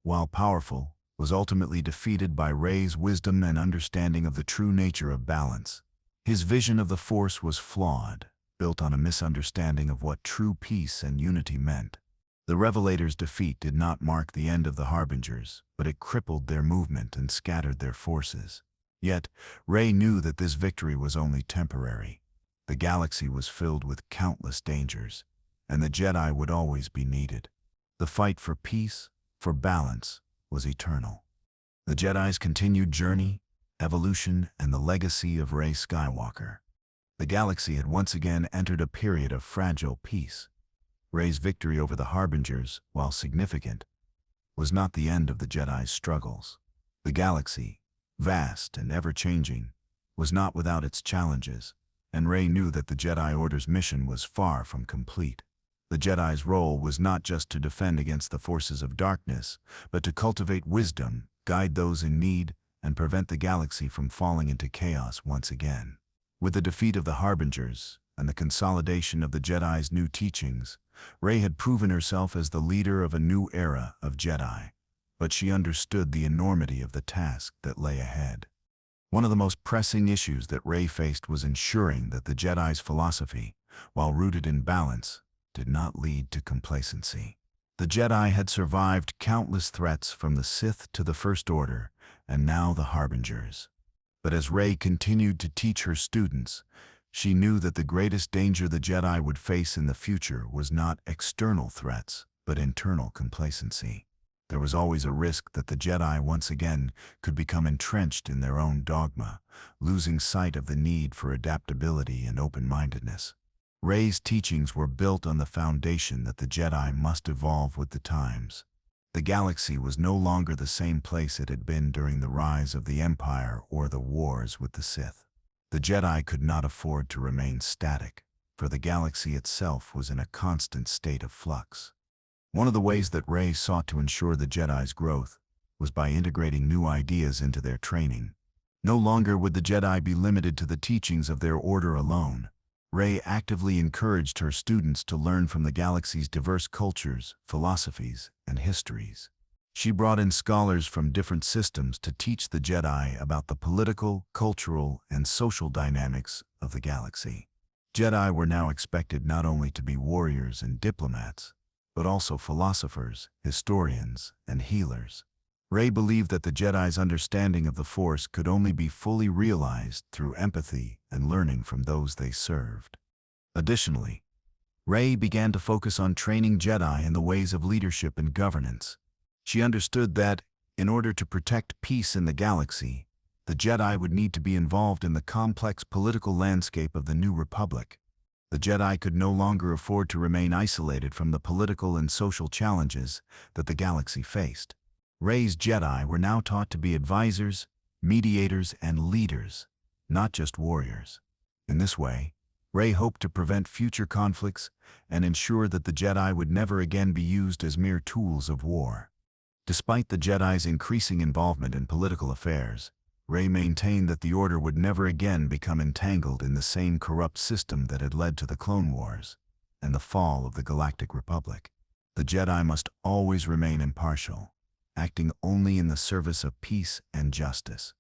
while powerful, was ultimately defeated by Rey's wisdom and understanding of the true nature of balance. His vision of the Force was flawed, built on a misunderstanding of what true peace and unity meant. The Revelator's defeat did not mark the end of the Harbingers, but it crippled their movement and scattered their forces. Yet, Rey knew that this victory was only temporary. The galaxy was filled with countless dangers, and the Jedi would always be needed. The fight for peace, for balance, was eternal. The Jedi's continued journey, evolution, and the legacy of Rey Skywalker. The galaxy had once again entered a period of fragile peace. Rey's victory over the Harbingers, while significant, was not the end of the Jedi's struggles. The galaxy, vast and ever-changing, was not without its challenges, and Rey knew that the Jedi Order's mission was far from complete. The Jedi's role was not just to defend against the forces of darkness, but to cultivate wisdom, guide those in need, and prevent the galaxy from falling into chaos once again. With the defeat of the Harbingers and the consolidation of the Jedi's new teachings, Rey had proven herself as the leader of a new era of Jedi, but she understood the enormity of the task that lay ahead. One of the most pressing issues that Rey faced was ensuring that the Jedi's philosophy, while rooted in balance, did not lead to complacency. The Jedi had survived countless threats from the Sith to the First Order, and now the Harbingers. But as Rey continued to teach her students, she knew that the greatest danger the Jedi would face in the future was not external threats, but internal complacency. There was always a risk that the Jedi once again could become entrenched in their own dogma, losing sight of the need for adaptability and open-mindedness. Rey's teachings were built on the foundation that the Jedi must evolve with the times. The galaxy was no longer the same place it had been during the rise of the Empire or the wars with the Sith. The Jedi could not afford to remain static, for the galaxy itself was in a constant state of flux. One of the ways that Rey sought to ensure the Jedi's growth was by integrating new ideas into their training. No longer would the Jedi be limited to the teachings of their order alone. Rey actively encouraged her students to learn from the galaxy's diverse cultures, philosophies, and histories. She brought in scholars from different systems to teach the Jedi about the political, cultural, and social dynamics of the galaxy. Jedi were now expected not only to be warriors and diplomats, but also philosophers, historians, and healers. Rey believed that the Jedi's understanding of the Force could only be fully realized through empathy and learning from those they served. Additionally, Rey began to focus on training Jedi in the ways of leadership and governance. She understood that, in order to protect peace in the galaxy, the Jedi would need to be involved in the complex political landscape of the New Republic. The Jedi could no longer afford to remain isolated from the political and social challenges that the galaxy faced. Rey's Jedi were now taught to be advisors, mediators, and leaders, not just warriors. In this way, Rey hoped to prevent future conflicts and ensure that the Jedi would never again be used as mere tools of war. Despite the Jedi's increasing involvement in political affairs, Rey maintained that the Order would never again become entangled in the same corrupt system that had led to the Clone Wars and the fall of the Galactic Republic. The Jedi must always remain impartial, acting only in the service of peace and justice.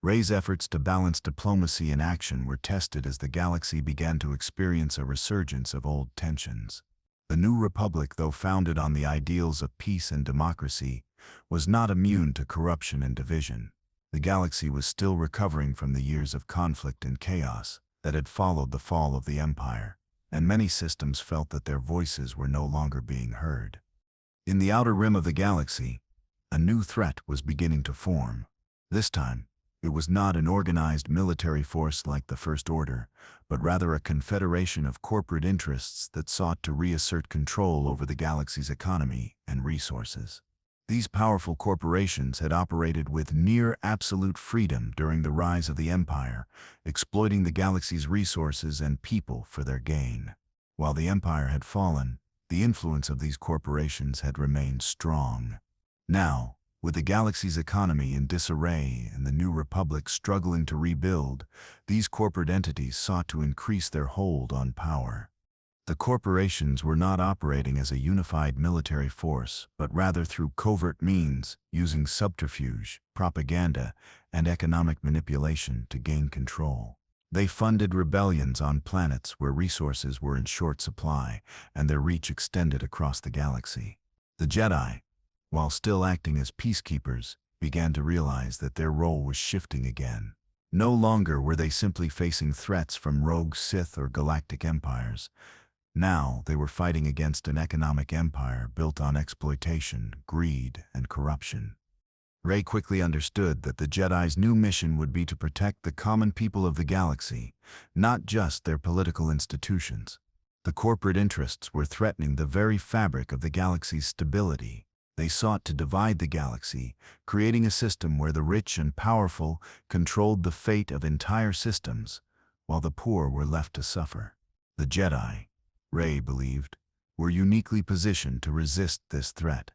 Rey's efforts to balance diplomacy and action were tested as the galaxy began to experience a resurgence of old tensions. The New Republic, though founded on the ideals of peace and democracy, was not immune to corruption and division. The galaxy was still recovering from the years of conflict and chaos that had followed the fall of the Empire, and many systems felt that their voices were no longer being heard. In the outer rim of the galaxy, a new threat was beginning to form. This time, it was not an organized military force like the First Order, but rather a confederation of corporate interests that sought to reassert control over the galaxy's economy and resources. These powerful corporations had operated with near absolute freedom during the rise of the Empire, exploiting the galaxy's resources and people for their gain. While the Empire had fallen, the influence of these corporations had remained strong. Now, with the galaxy's economy in disarray and the New Republic struggling to rebuild, these corporate entities sought to increase their hold on power. The corporations were not operating as a unified military force, but rather through covert means, using subterfuge, propaganda, and economic manipulation to gain control. They funded rebellions on planets where resources were in short supply, and their reach extended across the galaxy. The Jedi, while still acting as peacekeepers, began to realize that their role was shifting again. No longer were they simply facing threats from rogue Sith or galactic empires. Now they were fighting against an economic empire built on exploitation, greed, and corruption. Rey quickly understood that the Jedi's new mission would be to protect the common people of the galaxy, not just their political institutions. The corporate interests were threatening the very fabric of the galaxy's stability. They sought to divide the galaxy, creating a system where the rich and powerful controlled the fate of entire systems, while the poor were left to suffer. The Jedi, Rey believed, were uniquely positioned to resist this threat.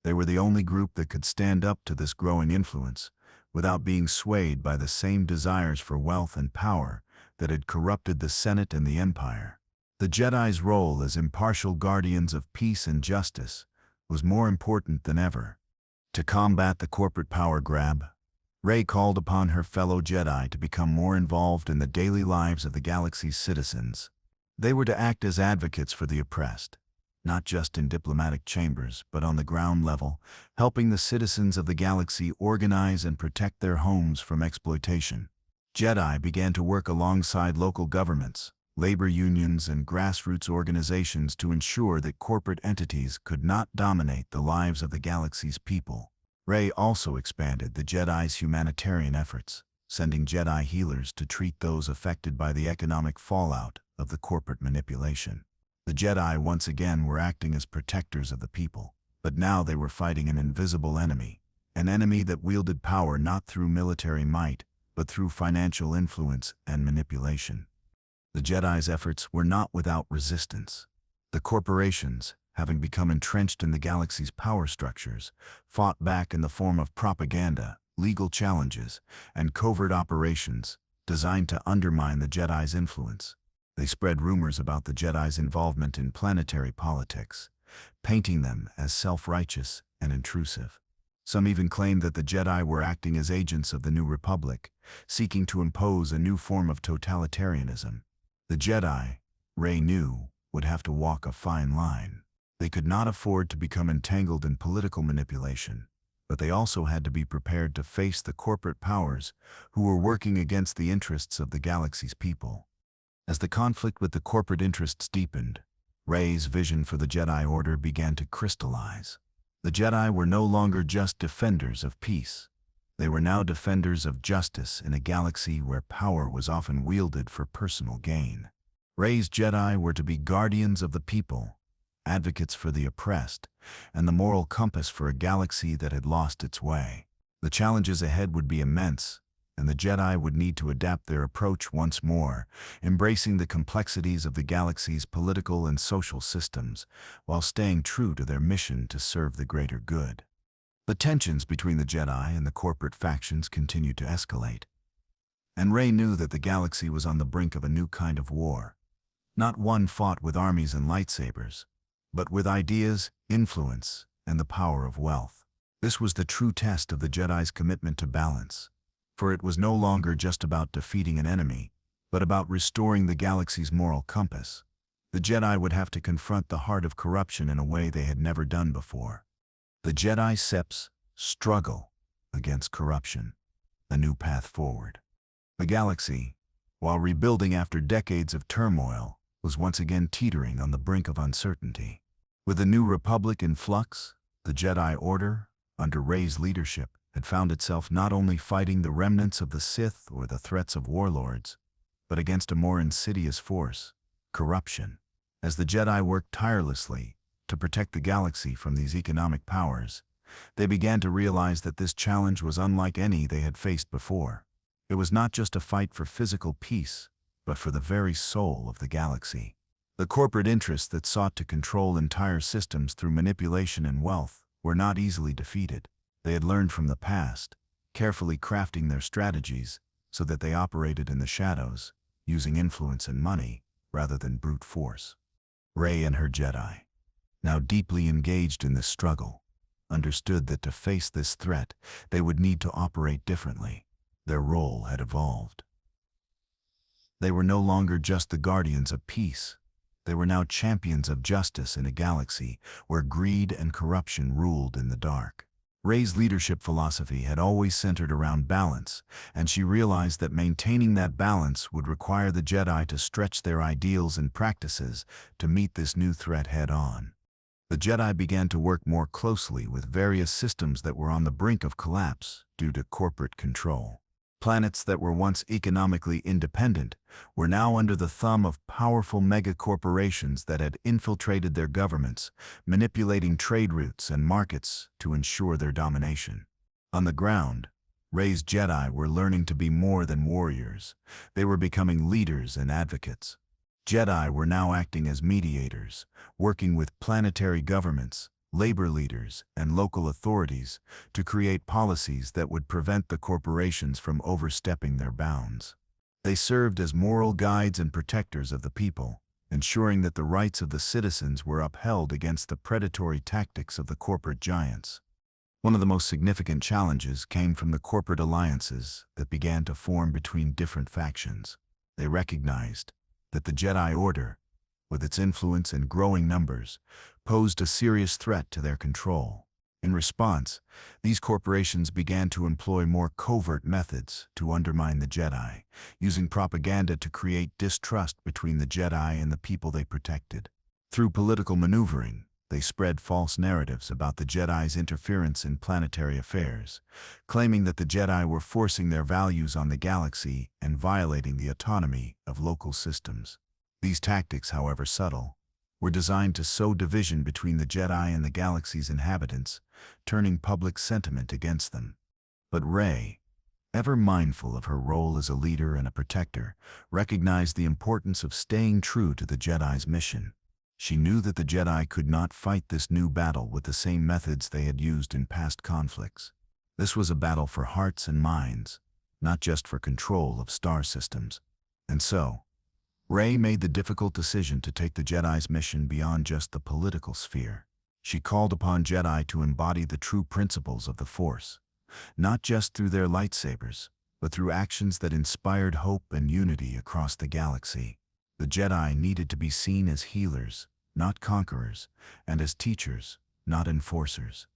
They were the only group that could stand up to this growing influence without being swayed by the same desires for wealth and power that had corrupted the Senate and the Empire. The Jedi's role as impartial guardians of peace and justice was more important than ever. To combat the corporate power grab, Rey called upon her fellow Jedi to become more involved in the daily lives of the galaxy's citizens. They were to act as advocates for the oppressed, not just in diplomatic chambers, but on the ground level, helping the citizens of the galaxy organize and protect their homes from exploitation. Jedi began to work alongside local governments, labor unions, and grassroots organizations to ensure that corporate entities could not dominate the lives of the galaxy's people. Rey also expanded the Jedi's humanitarian efforts, sending Jedi healers to treat those affected by the economic fallout of the corporate manipulation. The Jedi once again were acting as protectors of the people, but now they were fighting an invisible enemy, an enemy that wielded power not through military might, but through financial influence and manipulation. The Jedi's efforts were not without resistance. The corporations, having become entrenched in the galaxy's power structures, fought back in the form of propaganda, legal challenges, and covert operations designed to undermine the Jedi's influence. They spread rumors about the Jedi's involvement in planetary politics, painting them as self-righteous and intrusive. Some even claimed that the Jedi were acting as agents of the New Republic, seeking to impose a new form of totalitarianism. The Jedi, Rey knew, would have to walk a fine line. They could not afford to become entangled in political manipulation, but they also had to be prepared to face the corporate powers who were working against the interests of the galaxy's people. As the conflict with the corporate interests deepened, Rey's vision for the Jedi Order began to crystallize. The Jedi were no longer just defenders of peace. They were now defenders of justice in a galaxy where power was often wielded for personal gain. Rey's Jedi were to be guardians of the people, advocates for the oppressed, and the moral compass for a galaxy that had lost its way. The challenges ahead would be immense, and the Jedi would need to adapt their approach once more, embracing the complexities of the galaxy's political and social systems, while staying true to their mission to serve the greater good. The tensions between the Jedi and the corporate factions continued to escalate, and Rey knew that the galaxy was on the brink of a new kind of war. Not one fought with armies and lightsabers, but with ideas, influence, and the power of wealth. This was the true test of the Jedi's commitment to balance, for it was no longer just about defeating an enemy, but about restoring the galaxy's moral compass. The Jedi would have to confront the heart of corruption in a way they had never done before. The Jedi Seps struggle against corruption, a new path forward. The galaxy, while rebuilding after decades of turmoil, was once again teetering on the brink of uncertainty. With the new Republic in flux, the Jedi Order, under Rey's leadership, had found itself not only fighting the remnants of the Sith or the threats of warlords, but against a more insidious force, corruption. As the Jedi worked tirelessly to protect the galaxy from these economic powers, they began to realize that this challenge was unlike any they had faced before. It was not just a fight for physical peace, but for the very soul of the galaxy. The corporate interests that sought to control entire systems through manipulation and wealth were not easily defeated. They had learned from the past, carefully crafting their strategies so that they operated in the shadows, using influence and money rather than brute force. Rey and her Jedi, now deeply engaged in this struggle, understood that to face this threat, they would need to operate differently. Their role had evolved. They were no longer just the guardians of peace. They were now champions of justice in a galaxy where greed and corruption ruled in the dark. Rey's leadership philosophy had always centered around balance, and she realized that maintaining that balance would require the Jedi to stretch their ideals and practices to meet this new threat head-on. The Jedi began to work more closely with various systems that were on the brink of collapse due to corporate control. Planets that were once economically independent were now under the thumb of powerful mega-corporations that had infiltrated their governments, manipulating trade routes and markets to ensure their domination. On the ground, Rey's Jedi were learning to be more than warriors. They were becoming leaders and advocates. Jedi were now acting as mediators, working with planetary governments, labor leaders, and local authorities to create policies that would prevent the corporations from overstepping their bounds. They served as moral guides and protectors of the people, ensuring that the rights of the citizens were upheld against the predatory tactics of the corporate giants. One of the most significant challenges came from the corporate alliances that began to form between different factions. They recognized that the Jedi Order, with its influence and growing numbers, posed a serious threat to their control. In response, these corporations began to employ more covert methods to undermine the Jedi, using propaganda to create distrust between the Jedi and the people they protected. Through political maneuvering, they spread false narratives about the Jedi's interference in planetary affairs, claiming that the Jedi were forcing their values on the galaxy and violating the autonomy of local systems. These tactics, however subtle, were designed to sow division between the Jedi and the galaxy's inhabitants, turning public sentiment against them. But Rey, ever mindful of her role as a leader and a protector, recognized the importance of staying true to the Jedi's mission. She knew that the Jedi could not fight this new battle with the same methods they had used in past conflicts. This was a battle for hearts and minds, not just for control of star systems. And so, Rey made the difficult decision to take the Jedi's mission beyond just the political sphere. She called upon Jedi to embody the true principles of the Force, not just through their lightsabers, but through actions that inspired hope and unity across the galaxy. The Jedi needed to be seen as healers, not conquerors, and as teachers, not enforcers.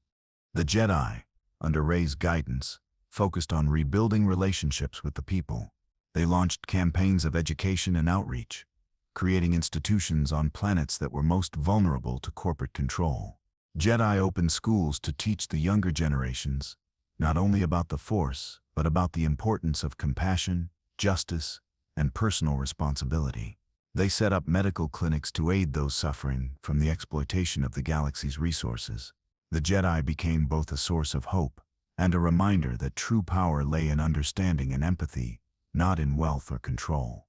The Jedi, under Rey's guidance, focused on rebuilding relationships with the people. They launched campaigns of education and outreach, creating institutions on planets that were most vulnerable to corporate control. Jedi opened schools to teach the younger generations, not only about the Force, but about the importance of compassion, justice, and personal responsibility. They set up medical clinics to aid those suffering from the exploitation of the galaxy's resources. The Jedi became both a source of hope and a reminder that true power lay in understanding and empathy, not in wealth or control.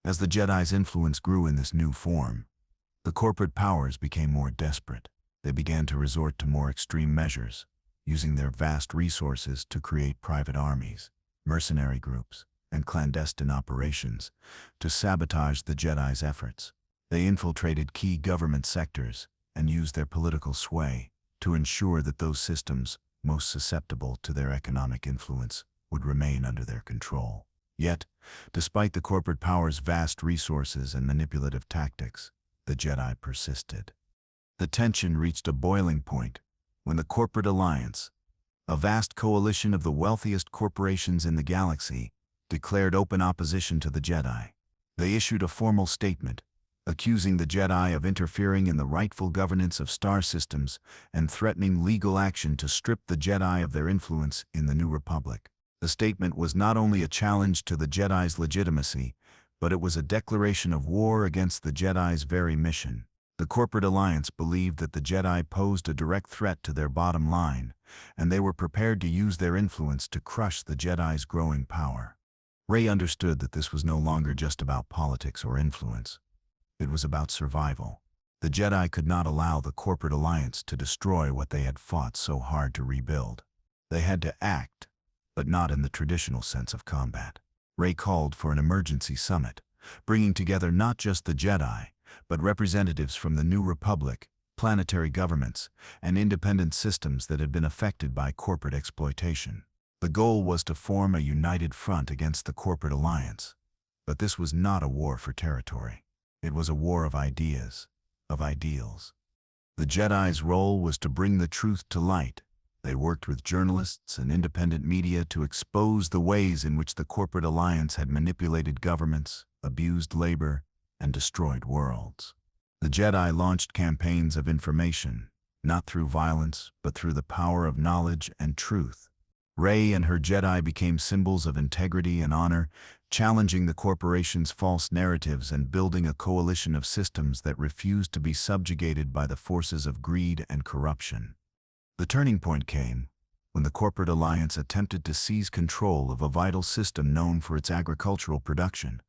As the Jedi's influence grew in this new form, the corporate powers became more desperate. They began to resort to more extreme measures, using their vast resources to create private armies, mercenary groups, and clandestine operations to sabotage the Jedi's efforts. They infiltrated key government sectors and used their political sway to ensure that those systems most susceptible to their economic influence would remain under their control. Yet, despite the corporate powers' vast resources and manipulative tactics, the Jedi persisted. The tension reached a boiling point when the Corporate Alliance, a vast coalition of the wealthiest corporations in the galaxy, declared open opposition to the Jedi. They issued a formal statement, accusing the Jedi of interfering in the rightful governance of star systems and threatening legal action to strip the Jedi of their influence in the New Republic. The statement was not only a challenge to the Jedi's legitimacy, but it was a declaration of war against the Jedi's very mission. The Corporate Alliance believed that the Jedi posed a direct threat to their bottom line, and they were prepared to use their influence to crush the Jedi's growing power. Rey understood that this was no longer just about politics or influence. It was about survival. The Jedi could not allow the Corporate Alliance to destroy what they had fought so hard to rebuild. They had to act, but not in the traditional sense of combat. Rey called for an emergency summit, bringing together not just the Jedi, but representatives from the New Republic, planetary governments, and independent systems that had been affected by corporate exploitation. The goal was to form a united front against the Corporate Alliance. But this was not a war for territory. It was a war of ideas, of ideals. The Jedi's role was to bring the truth to light. They worked with journalists and independent media to expose the ways in which the Corporate Alliance had manipulated governments, abused labor, and destroyed worlds. The Jedi launched campaigns of information, not through violence, but through the power of knowledge and truth. Rey and her Jedi became symbols of integrity and honor, challenging the corporation's false narratives and building a coalition of systems that refused to be subjugated by the forces of greed and corruption. The turning point came when the Corporate Alliance attempted to seize control of a vital system known for its agricultural production,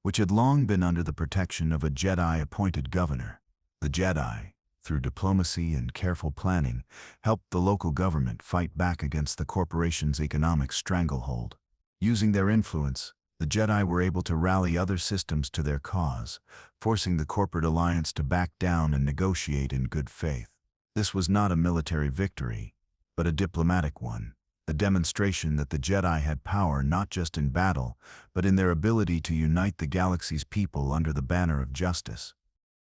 which had long been under the protection of a Jedi-appointed governor. The Jedi, through diplomacy and careful planning, helped the local government fight back against the corporation's economic stranglehold. Using their influence, the Jedi were able to rally other systems to their cause, forcing the Corporate Alliance to back down and negotiate in good faith. This was not a military victory, but a diplomatic one, a demonstration that the Jedi had power not just in battle, but in their ability to unite the galaxy's people under the banner of justice.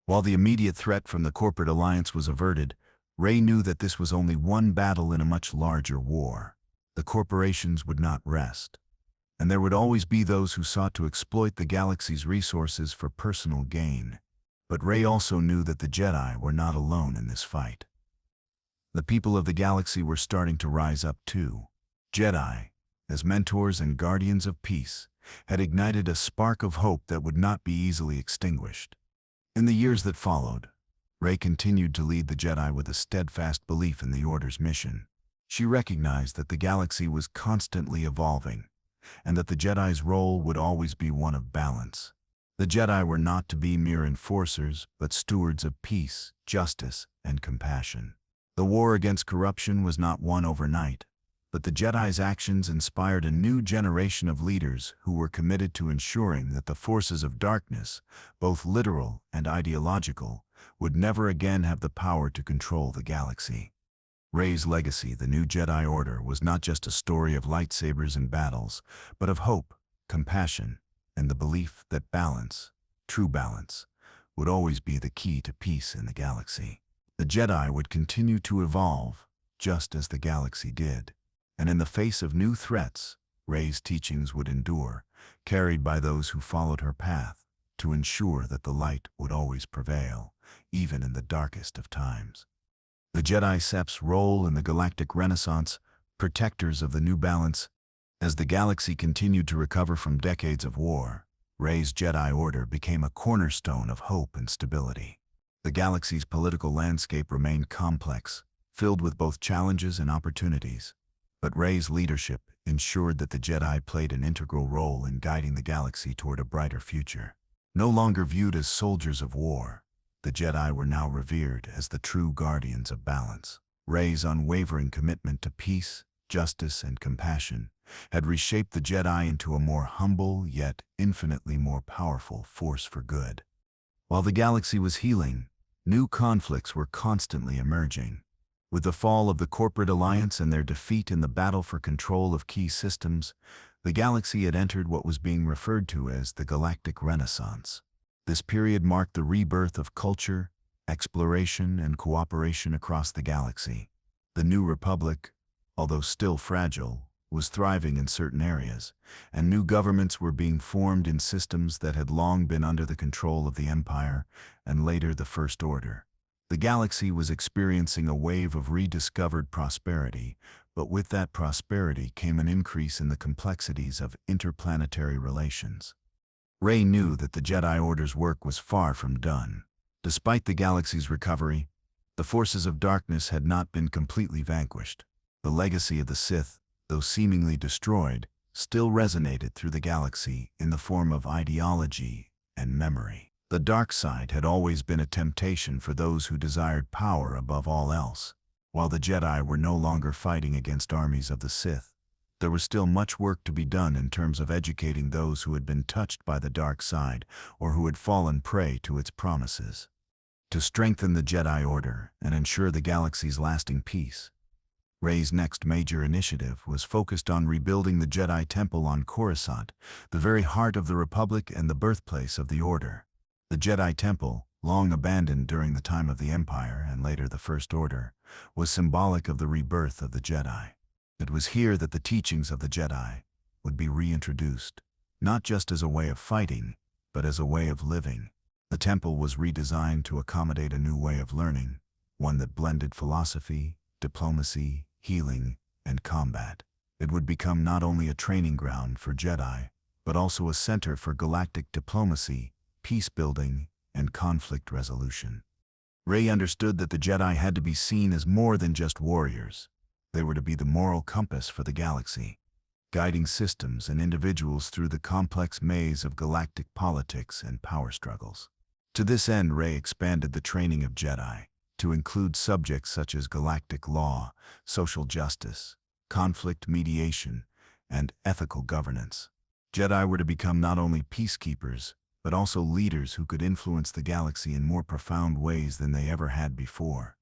While the immediate threat from the Corporate Alliance was averted, Rey knew that this was only one battle in a much larger war. The corporations would not rest, and there would always be those who sought to exploit the galaxy's resources for personal gain. But Rey also knew that the Jedi were not alone in this fight. The people of the galaxy were starting to rise up too. Jedi, as mentors and guardians of peace, had ignited a spark of hope that would not be easily extinguished. In the years that followed, Rey continued to lead the Jedi with a steadfast belief in the Order's mission. She recognized that the galaxy was constantly evolving, and that the Jedi's role would always be one of balance. The Jedi were not to be mere enforcers, but stewards of peace, justice, and compassion. The war against corruption was not won overnight, but the Jedi's actions inspired a new generation of leaders who were committed to ensuring that the forces of darkness, both literal and ideological, would never again have the power to control the galaxy. Rey's legacy, the new Jedi Order, was not just a story of lightsabers and battles, but of hope, compassion, and the belief that balance, true balance, would always be the key to peace in the galaxy. The Jedi would continue to evolve, just as the galaxy did. And in the face of new threats, Rey's teachings would endure, carried by those who followed her path, to ensure that the light would always prevail, even in the darkest of times. The Jedi Sep's role in the galactic renaissance, protectors of the new balance. As the galaxy continued to recover from decades of war, Rey's Jedi Order became a cornerstone of hope and stability. The galaxy's political landscape remained complex, filled with both challenges and opportunities. But Rey's leadership ensured that the Jedi played an integral role in guiding the galaxy toward a brighter future. No longer viewed as soldiers of war, the Jedi were now revered as the true guardians of balance. Rey's unwavering commitment to peace, justice, and compassion had reshaped the Jedi into a more humble yet infinitely more powerful force for good. While the galaxy was healing, new conflicts were constantly emerging. With the fall of the corporate alliance and their defeat in the battle for control of key systems, the galaxy had entered what was being referred to as the Galactic Renaissance. This period marked the rebirth of culture, exploration, and cooperation across the galaxy. The New Republic, although still fragile, was thriving in certain areas, and new governments were being formed in systems that had long been under the control of the Empire and later the First Order. The galaxy was experiencing a wave of rediscovered prosperity, but with that prosperity came an increase in the complexities of interplanetary relations. Rey knew that the Jedi Order's work was far from done. Despite the galaxy's recovery, the forces of darkness had not been completely vanquished. The legacy of the Sith, though seemingly destroyed, still resonated through the galaxy in the form of ideology and memory. The dark side had always been a temptation for those who desired power above all else. While the Jedi were no longer fighting against armies of the Sith, there was still much work to be done in terms of educating those who had been touched by the dark side or who had fallen prey to its promises. To strengthen the Jedi Order and ensure the galaxy's lasting peace, Rey's next major initiative was focused on rebuilding the Jedi Temple on Coruscant, the very heart of the Republic and the birthplace of the Order. The Jedi Temple, long abandoned during the time of the Empire and later the First Order, was symbolic of the rebirth of the Jedi. It was here that the teachings of the Jedi would be reintroduced, not just as a way of fighting, but as a way of living. The temple was redesigned to accommodate a new way of learning, one that blended philosophy, diplomacy, healing, and combat. It would become not only a training ground for Jedi, but also a center for galactic diplomacy, peace-building, and conflict resolution. Rey understood that the Jedi had to be seen as more than just warriors. They were to be the moral compass for the galaxy, guiding systems and individuals through the complex maze of galactic politics and power struggles. To this end, Rey expanded the training of Jedi to include subjects such as galactic law, social justice, conflict mediation, and ethical governance. Jedi were to become not only peacekeepers, but also leaders who could influence the galaxy in more profound ways than they ever had before.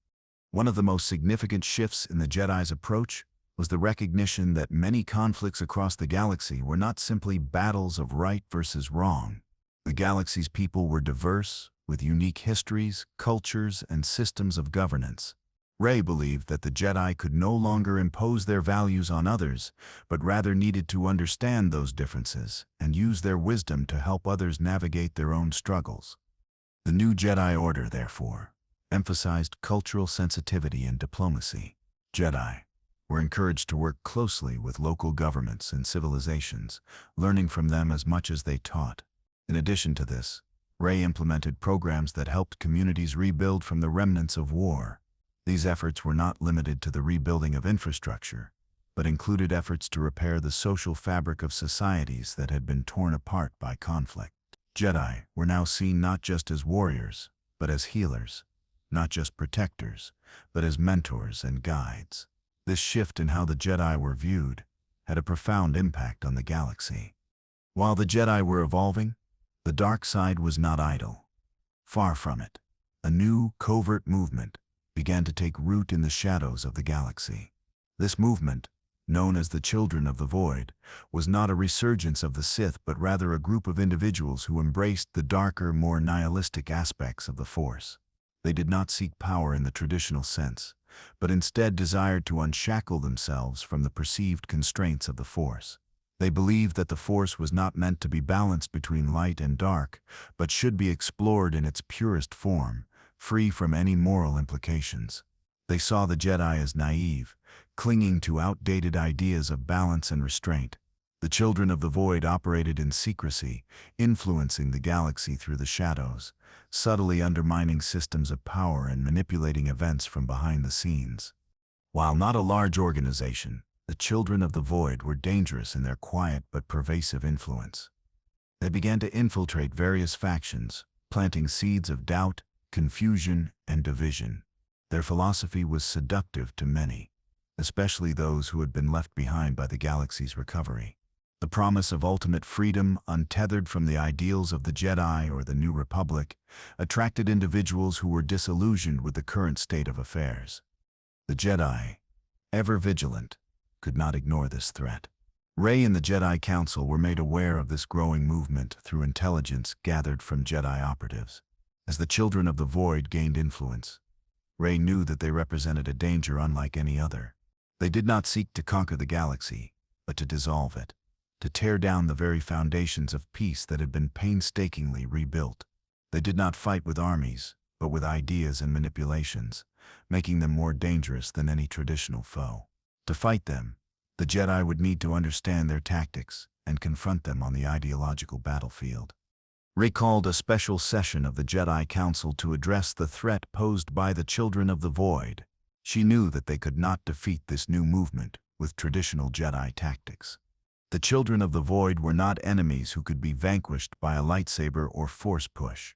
One of the most significant shifts in the Jedi's approach was the recognition that many conflicts across the galaxy were not simply battles of right versus wrong. The galaxy's people were diverse, with unique histories, cultures, and systems of governance. Rey believed that the Jedi could no longer impose their values on others, but rather needed to understand those differences and use their wisdom to help others navigate their own struggles. The new Jedi Order, therefore, emphasized cultural sensitivity and diplomacy. Jedi were encouraged to work closely with local governments and civilizations, learning from them as much as they taught. In addition to this, Rey implemented programs that helped communities rebuild from the remnants of war. These efforts were not limited to the rebuilding of infrastructure, but included efforts to repair the social fabric of societies that had been torn apart by conflict. Jedi were now seen not just as warriors, but as healers, not just protectors, but as mentors and guides. This shift in how the Jedi were viewed had a profound impact on the galaxy. While the Jedi were evolving, the dark side was not idle. Far from it, a new, covert movement began to take root in the shadows of the galaxy. This movement, known as the Children of the Void, was not a resurgence of the Sith but rather a group of individuals who embraced the darker, more nihilistic aspects of the Force. They did not seek power in the traditional sense, but instead desired to unshackle themselves from the perceived constraints of the Force. They believed that the Force was not meant to be balanced between light and dark, but should be explored in its purest form, free from any moral implications. They saw the Jedi as naive, clinging to outdated ideas of balance and restraint. The Children of the Void operated in secrecy, influencing the galaxy through the shadows, subtly undermining systems of power and manipulating events from behind the scenes. While not a large organization, The children of the void were dangerous in their quiet but pervasive influence. They began to infiltrate various factions, planting seeds of doubt, confusion, and division. Their philosophy was seductive to many, especially those who had been left behind by the galaxy's recovery. The promise of ultimate freedom, untethered from the ideals of the Jedi or the New Republic, attracted individuals who were disillusioned with the current state of affairs. The Jedi, ever vigilant, could not ignore this threat. Rey and the Jedi Council were made aware of this growing movement through intelligence gathered from Jedi operatives. As the children of the Void gained influence, Rey knew that they represented a danger unlike any other. They did not seek to conquer the galaxy, but to dissolve it, to tear down the very foundations of peace that had been painstakingly rebuilt. They did not fight with armies, but with ideas and manipulations, making them more dangerous than any traditional foe. To fight them, the Jedi would need to understand their tactics and confront them on the ideological battlefield. Rey called a special session of the Jedi Council to address the threat posed by the children of the Void. She knew that they could not defeat this new movement with traditional Jedi tactics. The children of the Void were not enemies who could be vanquished by a lightsaber or force push.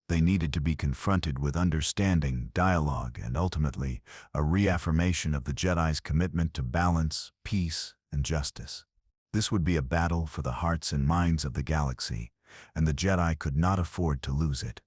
They needed to be confronted with understanding, dialogue, and ultimately, a reaffirmation of the Jedi's commitment to balance, peace, and justice. This would be a battle for the hearts and minds of the galaxy, and the Jedi could not afford to lose it.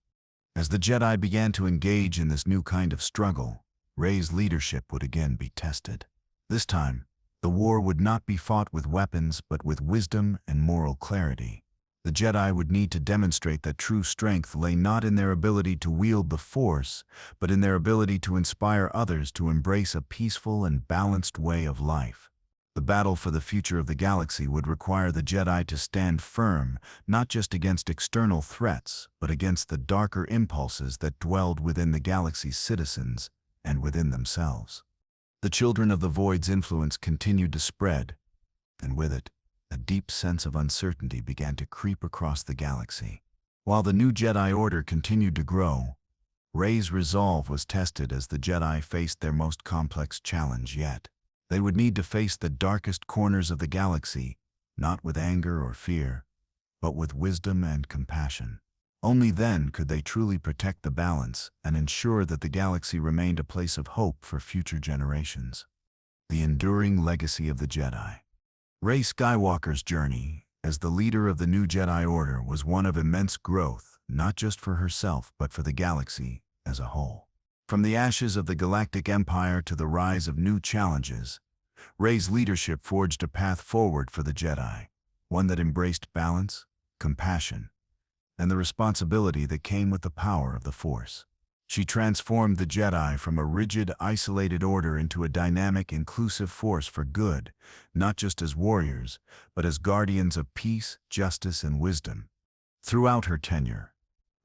As the Jedi began to engage in this new kind of struggle, Rey's leadership would again be tested. This time, the war would not be fought with weapons but with wisdom and moral clarity. The Jedi would need to demonstrate that true strength lay not in their ability to wield the Force, but in their ability to inspire others to embrace a peaceful and balanced way of life. The battle for the future of the galaxy would require the Jedi to stand firm, not just against external threats, but against the darker impulses that dwelled within the galaxy's citizens and within themselves. The children of the Void's influence continued to spread, and with it, a deep sense of uncertainty began to creep across the galaxy. While the new Jedi Order continued to grow, Rey's resolve was tested as the Jedi faced their most complex challenge yet. They would need to face the darkest corners of the galaxy, not with anger or fear, but with wisdom and compassion. Only then could they truly protect the balance and ensure that the galaxy remained a place of hope for future generations. The enduring legacy of the Jedi. Rey Skywalker's journey as the leader of the new Jedi Order was one of immense growth, not just for herself but for the galaxy as a whole. From the ashes of the Galactic Empire to the rise of new challenges, Rey's leadership forged a path forward for the Jedi, one that embraced balance, compassion, and the responsibility that came with the power of the Force. She transformed the Jedi from a rigid, isolated order into a dynamic, inclusive force for good, not just as warriors, but as guardians of peace, justice, and wisdom. Throughout her tenure,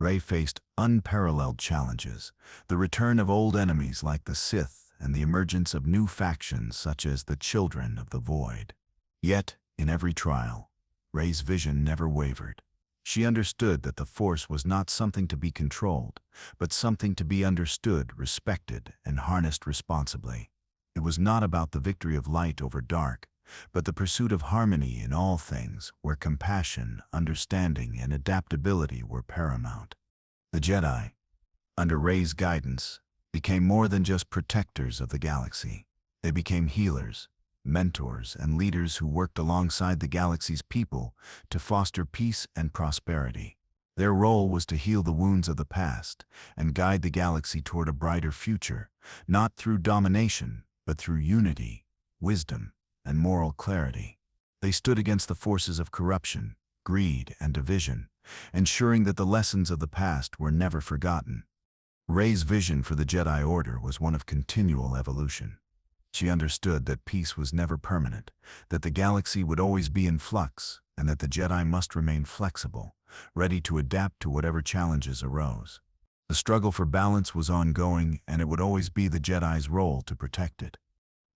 Rey faced unparalleled challenges, the return of old enemies like the Sith and the emergence of new factions such as the Children of the Void. Yet, in every trial, Rey's vision never wavered. She understood that the Force was not something to be controlled, but something to be understood, respected, and harnessed responsibly. It was not about the victory of light over dark, but the pursuit of harmony in all things, where compassion, understanding, and adaptability were paramount. The Jedi, under Rey's guidance, became more than just protectors of the galaxy. They became healers, mentors, and leaders who worked alongside the galaxy's people to foster peace and prosperity. Their role was to heal the wounds of the past and guide the galaxy toward a brighter future, not through domination, but through unity, wisdom, and moral clarity. They stood against the forces of corruption, greed, and division, ensuring that the lessons of the past were never forgotten. Rey's vision for the Jedi Order was one of continual evolution. She understood that peace was never permanent, that the galaxy would always be in flux, and that the Jedi must remain flexible, ready to adapt to whatever challenges arose. The struggle for balance was ongoing, and it would always be the Jedi's role to protect it.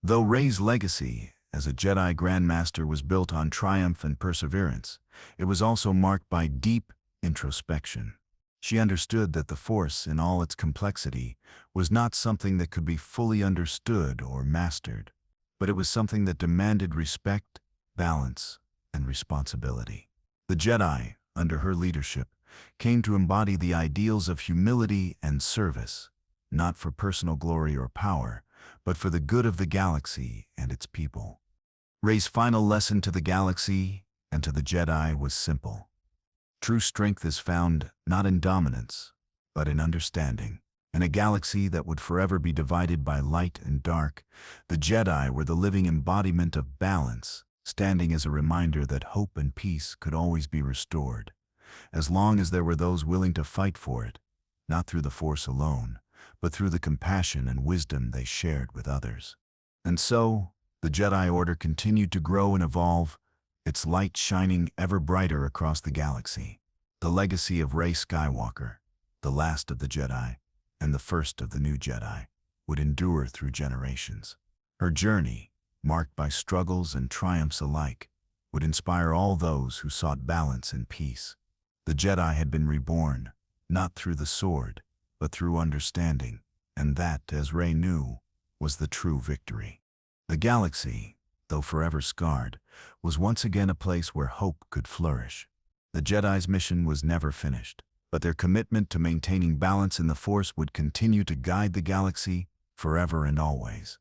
Though Rey's legacy as a Jedi Grandmaster was built on triumph and perseverance, it was also marked by deep introspection. She understood that the Force, in all its complexity, was not something that could be fully understood or mastered. but it was something that demanded respect, balance, and responsibility. The Jedi, under her leadership, came to embody the ideals of humility and service, not for personal glory or power, but for the good of the galaxy and its people. Rey's final lesson to the galaxy and to the Jedi was simple. True strength is found not in dominance, but in understanding. In a galaxy that would forever be divided by light and dark, the Jedi were the living embodiment of balance, standing as a reminder that hope and peace could always be restored, as long as there were those willing to fight for it, not through the Force alone, but through the compassion and wisdom they shared with others. And so, the Jedi Order continued to grow and evolve, its light shining ever brighter across the galaxy. The legacy of Rey Skywalker, the last of the Jedi, and the first of the new Jedi, would endure through generations. Her journey, marked by struggles and triumphs alike, would inspire all those who sought balance and peace. The Jedi had been reborn, not through the sword, but through understanding, and that, as Rey knew, was the true victory. The galaxy, though forever scarred, was once again a place where hope could flourish. The Jedi's mission was never finished, but their commitment to maintaining balance in the Force would continue to guide the galaxy forever and always.